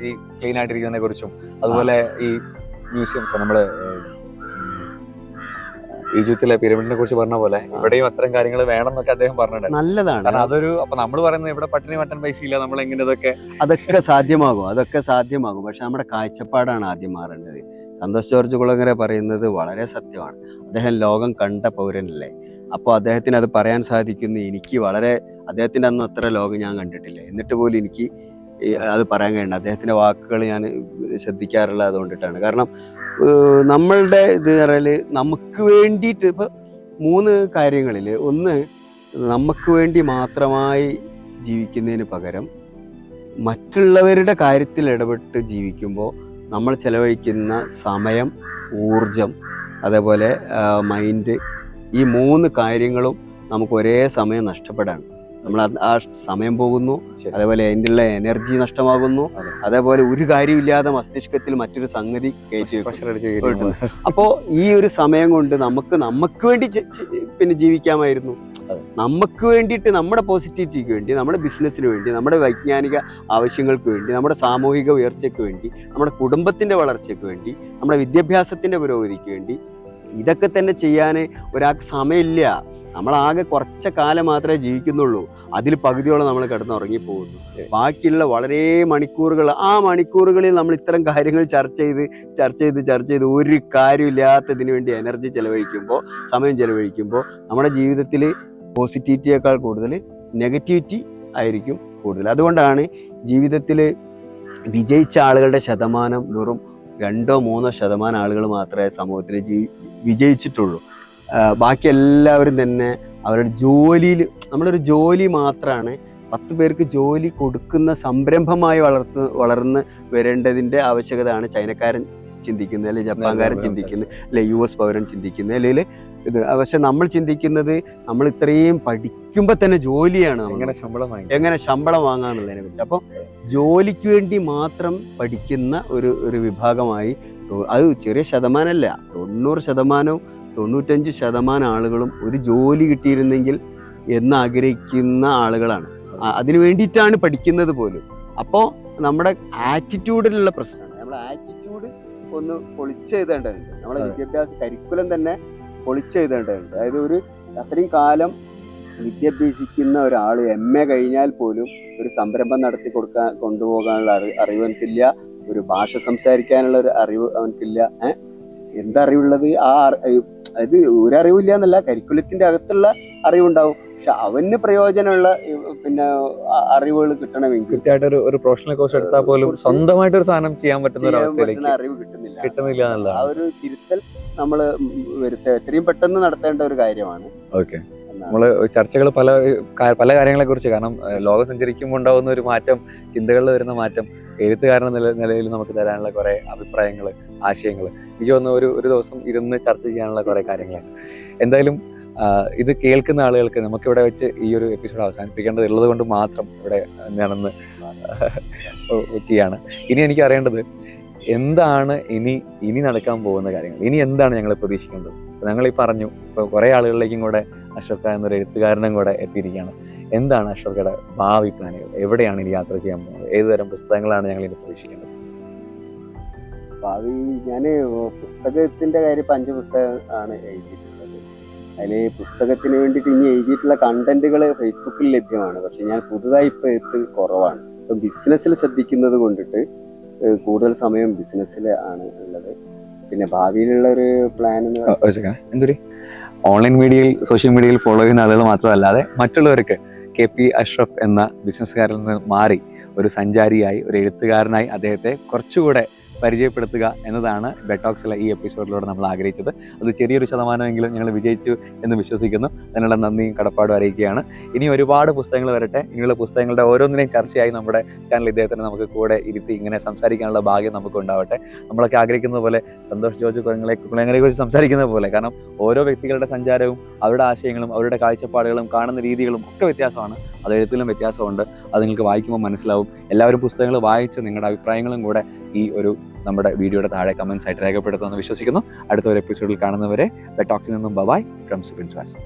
ഈ ക്ലീൻ ആയിട്ടിരിക്കുന്നതിനെ കുറിച്ചും അതുപോലെ ഈ മ്യൂസിയംസ് നമ്മുടെ ഈജിപ്തിലെ പിരമിഡിനെ കുറിച്ച് പറഞ്ഞ പോലെ ഇവിടെയും അത്തരം കാര്യങ്ങൾ വേണം എന്നൊക്കെ അദ്ദേഹം പറഞ്ഞിട്ടുണ്ട്. നല്ലതാണ്. കാരണം അതൊരു അപ്പൊ നമ്മൾ പറയുന്നത് ഇവിടെ പട്ടിണി മട്ടൻ പൈസ ഇല്ല, നമ്മൾ എങ്ങനെ അതൊക്കെ സാധ്യമാകും. പക്ഷെ നമ്മുടെ കാഴ്ചപ്പാടാണ് ആദ്യം മാറേണ്ടത്. സന്തോഷ് ജോർജ് കുളങ്ങര പറയുന്നത് വളരെ സത്യമാണ്. അദ്ദേഹം ലോകം കണ്ട പൗരനല്ലേ. അപ്പോൾ അദ്ദേഹത്തിന് അത് പറയാൻ സാധിക്കുന്നു. എനിക്ക് അദ്ദേഹത്തിൻ്റെ അന്ന് അത്ര ലോകം ഞാൻ കണ്ടിട്ടില്ല, എന്നിട്ട് പോലും എനിക്ക് അത് പറയാൻ കഴിയണ്ട. അദ്ദേഹത്തിൻ്റെ വാക്കുകൾ ഞാൻ ശ്രദ്ധിക്കാറുള്ളത് അതുകൊണ്ടിട്ടാണ്. കാരണം നമ്മളുടെ ഇത് പറഞ്ഞാൽ നമുക്ക് വേണ്ടിയിട്ട് ഇപ്പോൾ 3 കാര്യങ്ങളിൽ, ഒന്ന് നമുക്ക് വേണ്ടി മാത്രമായി ജീവിക്കുന്നതിന് പകരം മറ്റുള്ളവരുടെ കാര്യത്തിൽ ഇടപെട്ട് ജീവിക്കുമ്പോൾ നമ്മൾ ചെലവഴിക്കുന്ന സമയം, ഊർജം, അതേപോലെ മൈൻഡ്, ഈ 3 കാര്യങ്ങളും നമുക്ക് ഒരേ സമയം നഷ്ടപ്പെടാണ്. നമ്മൾ ആ സമയം പോകുന്നു, അതേപോലെ അതിൻ്റെ എനർജി നഷ്ടമാകുന്നു, അതേപോലെ ഒരു കാര്യമില്ലാതെ മസ്തിഷ്കത്തിൽ മറ്റൊരു സംഗതി കയറ്റി വെക്കും. അപ്പോൾ ഈ ഒരു സമയം കൊണ്ട് നമുക്ക് വേണ്ടി പിന്നെ ജീവിക്കാമായിരുന്നു. നമുക്ക് വേണ്ടിയിട്ട്, നമ്മുടെ പോസിറ്റിവിറ്റിക്ക് വേണ്ടി, നമ്മുടെ ബിസിനസ്സിന് വേണ്ടി, നമ്മുടെ വൈജ്ഞാനിക ആവശ്യങ്ങൾക്ക് വേണ്ടി, നമ്മുടെ സാമൂഹിക ഉയർച്ചയ്ക്ക് വേണ്ടി, നമ്മുടെ കുടുംബത്തിൻ്റെ വളർച്ചയ്ക്ക് വേണ്ടി, നമ്മുടെ വിദ്യാഭ്യാസത്തിൻ്റെ പുരോഗതിക്ക് വേണ്ടി, ഇതൊക്കെ തന്നെ ചെയ്യാൻ ഒരാൾക്ക് സമയമില്ല. നമ്മളാകെ കുറച്ച കാലം മാത്രമേ ജീവിക്കുന്നുള്ളൂ. അതിൽ പകുതിയോളം നമ്മൾ കിടന്നുറങ്ങി പോകുന്നു. ബാക്കിയുള്ള വളരെ മണിക്കൂറുകൾ, ആ മണിക്കൂറുകളിൽ നമ്മൾ ഇത്തരം കാര്യങ്ങൾ ചർച്ച ചെയ്ത് ഒരു കാര്യമില്ലാത്തതിന് വേണ്ടി എനർജി ചെലവഴിക്കുമ്പോൾ, സമയം ചെലവഴിക്കുമ്പോൾ നമ്മുടെ ജീവിതത്തിൽ പോസിറ്റിവിറ്റിയേക്കാൾ കൂടുതൽ നെഗറ്റിവിറ്റി ആയിരിക്കും കൂടുതൽ. അതുകൊണ്ടാണ് ജീവിതത്തിൽ വിജയിച്ച ആളുകളുടെ ശതമാനം വെറും 2-3% ആളുകൾ മാത്രമേ സമൂഹത്തിൽ വിജയിച്ചിട്ടുള്ളൂ. ബാക്കി എല്ലാവരും തന്നെ അവരുടെ ജോലിയിൽ, നമ്മളൊരു ജോലി മാത്രമാണ് 10 പേർക്ക് ജോലി കൊടുക്കുന്ന സംരംഭമായി വളർന്ന് വരേണ്ടതിൻ്റെ ആവശ്യകതയാണ് ചൈനക്കാരൻ ചിന്തിക്കുന്നത്, അല്ലെങ്കിൽ ജപ്പാൻകാരൻ ചിന്തിക്കുന്നത്, അല്ലെ US പൗരൻ ചിന്തിക്കുന്നത്, അല്ലെങ്കിൽ ഇത്. പക്ഷെ നമ്മൾ ചിന്തിക്കുന്നത് നമ്മൾ ഇത്രയും പഠിക്കുമ്പോൾ തന്നെ ജോലിയാണ്, എങ്ങനെ ശമ്പളം വാങ്ങാന്നുള്ളതിനെ കുറിച്ച്. അപ്പം ജോലിക്ക് വേണ്ടി മാത്രം പഠിക്കുന്ന ഒരു വിഭാഗമായി, അത് ചെറിയ ശതമാനമല്ല, 90%, 95% ആളുകളും ഒരു ജോലി കിട്ടിയിരുന്നെങ്കിൽ എന്നാഗ്രഹിക്കുന്ന ആളുകളാണ്. അതിനു വേണ്ടിയിട്ടാണ് പഠിക്കുന്നത് പോലും. അപ്പോൾ നമ്മുടെ ആറ്റിറ്റ്യൂഡിലുള്ള പ്രശ്നമാണ്. നമ്മുടെ ആറ്റിറ്റ്യൂഡ് ഒന്ന് പൊളിച്ചെഴുതേണ്ടതുണ്ട്. നമ്മുടെ വിദ്യാഭ്യാസ കരിക്കുലം തന്നെ പൊളിച്ചെഴുതേണ്ടതുണ്ട്. അതായത് അത്രയും കാലം വിദ്യാഭ്യസിക്കുന്ന ഒരാൾ MA കഴിഞ്ഞാൽ പോലും ഒരു സംരംഭം നടത്തി കൊണ്ടുപോകാനുള്ള അറിവ് അവനക്കില്ല, ഒരു ഭാഷ സംസാരിക്കാനുള്ള ഒരു അറിവ് അവനക്കില്ല. എന്താ അറിവുള്ളത്? അത് ഒരറിവില്ല എന്നല്ല, കരിക്കുലത്തിന്റെ അകത്തുള്ള അറിവുണ്ടാവും, പക്ഷെ അവന് പ്രയോജനമുള്ള അറിവുകൾ കിട്ടണമെങ്കിൽ കൃത്യമായിട്ട് ഒരു പ്രൊഫഷണൽ കോഴ്സ് എടുത്താൽ പോലും സ്വന്തമായിട്ട് ഒരു സാധനം ചെയ്യാൻ പറ്റുന്ന ഒരു അവസ്ഥയിലേക്ക് അറിവ് കിട്ടുന്നില്ല. ആ ഒരു തിരുത്തൽ നമ്മൾ വരുത്തുക എത്രയും പെട്ടെന്ന് നടത്തേണ്ട ഒരു കാര്യമാണ്. ഓക്കെ, നമ്മള് ചർച്ചകൾ പല കാര്യങ്ങളെ കുറിച്ച്, കാരണം ലോകം സഞ്ചരിക്കുമ്പോൾ ഉണ്ടാവുന്ന ഒരു മാറ്റം, ചിന്തകളിൽ വരുന്ന മാറ്റം, എഴുത്തുകാരൻ നിലയിൽ നമുക്ക് തരാനുള്ള കുറെ അഭിപ്രായങ്ങൾ, ആശയങ്ങൾ, എനിക്ക് തോന്നുന്നു ഒരു ദിവസം ഇരുന്ന് ചർച്ച ചെയ്യാനുള്ള കുറെ കാര്യങ്ങളാണ്. എന്തായാലും ഇത് കേൾക്കുന്ന ആളുകൾക്ക് നമുക്കിവിടെ വെച്ച് ഈ ഒരു എപ്പിസോഡ് അവസാനിപ്പിക്കേണ്ടതുള്ളത് കൊണ്ട് മാത്രം ഇവിടെ ഞാനൊന്ന് ചെയ്യാണ്. ഇനി എനിക്ക് അറിയേണ്ടത് എന്താണ് ഇനി നടക്കാൻ പോകുന്ന കാര്യങ്ങൾ, ഇനി എന്താണ് ഞങ്ങൾ പ്രതീക്ഷിക്കേണ്ടത്? ഞങ്ങൾ ഈ പറഞ്ഞു, ഇപ്പോൾ കുറേ ആളുകളിലേക്കും കൂടെ അഷ്റഫ് എന്നൊരു എഴുത്തുകാരനും കൂടെ എത്തിയിരിക്കുകയാണ്. എന്താണ് അഷ്റഫയുടെ ഭാവി പ്ലാനുകൾ? എവിടെയാണ് ഇനി യാത്ര ചെയ്യാൻ പോകുന്നത്? ഏതുതരം പുസ്തകങ്ങളാണ് ഞങ്ങൾ ഇനി പ്രതീക്ഷിക്കേണ്ടത്? ഭാവി ഞാൻ പുസ്തകത്തിന്റെ കാര്യം ഇപ്പം 5 പുസ്തകം ആണ് എഴുതിയിട്ടുള്ളത്. അതിൽ പുസ്തകത്തിന് വേണ്ടിയിട്ട് ഇനി എഴുതിയിട്ടുള്ള കണ്ടന്റുകൾ ഫേസ്ബുക്കിൽ ലഭ്യമാണ്. പക്ഷെ ഞാൻ പുതുതായി ഇപ്പോൾ എഴുത്ത് കുറവാണ്. ഇപ്പം ബിസിനസ്സിൽ ശ്രദ്ധിക്കുന്നത് കൊണ്ടിട്ട് കൂടുതൽ സമയം ബിസിനസ്സിൽ ആണ് ഉള്ളത്. പിന്നെ ഭാവിയിലുള്ള ഒരു പ്ലാൻ എന്തൊരു ഓൺലൈൻ മീഡിയയിൽ, സോഷ്യൽ മീഡിയയിൽ ഫോളോ ചെയ്യുന്ന ആളുകൾ മാത്രമല്ലാതെ മറ്റുള്ളവർക്ക് KP അഷ്റഫ് എന്ന ബിസിനസ്സുകാരിൽ നിന്ന് മാറി ഒരു സഞ്ചാരിയായി, ഒരു എഴുത്തുകാരനായി അദ്ദേഹത്തെ കുറച്ചുകൂടെ പരിചയപ്പെടുത്തുക എന്നതാണ് ബെറ്റോക്സിലെ ഈ എപ്പിസോഡിലൂടെ നമ്മൾ ആഗ്രഹിച്ചത്. അത് ചെറിയൊരു ശതമാനമെങ്കിലും ഞങ്ങൾ വിജയിച്ചു എന്ന് വിശ്വസിക്കുന്നു. അതിനുള്ള നന്ദിയും കടപ്പാടും അറിയിക്കുകയാണ്. ഇനി ഒരുപാട് പുസ്തകങ്ങൾ വരട്ടെ. ഇനിയുള്ള പുസ്തകങ്ങളുടെ ഓരോന്നിനെയും ചർച്ചയായി നമ്മുടെ ചാനൽ ഇദ്ദേഹത്തിന് നമുക്ക് കൂടെ ഇരുത്തി ഇങ്ങനെ സംസാരിക്കാനുള്ള ഭാഗ്യം നമുക്ക് ഉണ്ടാവട്ടെ. നമ്മളൊക്കെ ആഗ്രഹിക്കുന്നത് പോലെ സന്തോഷ് ജോർജ് കുളങ്ങളെ കുറിച്ച് സംസാരിക്കുന്നത് പോലെ, കാരണം ഓരോ വ്യക്തികളുടെ സഞ്ചാരവും അവരുടെ ആശയങ്ങളും അവരുടെ കാഴ്ചപ്പാടുകളും കാണുന്ന രീതികളും ഒക്കെ വ്യത്യാസമാണ്. അത് എഴുത്തിലും വ്യത്യാസമുണ്ട്. അത് നിങ്ങൾക്ക് വായിക്കുമ്പോൾ മനസ്സിലാവും. എല്ലാവരും പുസ്തകങ്ങൾ വായിച്ച് നിങ്ങളുടെ അഭിപ്രായങ്ങളും കൂടെ ഈ നമ്മുടെ വീഡിയോയുടെ താഴെ കമന്റ്സ് ആയിട്ട് രേഖപ്പെടുത്തുമെന്ന് വിശ്വസിക്കുന്നു. അടുത്ത ഒരു എപ്പിസോഡിൽ കാണുന്നവരെ ബെറ്റോക്സിൽ നിന്നും ബൈ ഫ്രം സുബിൻ സ്വാസ്.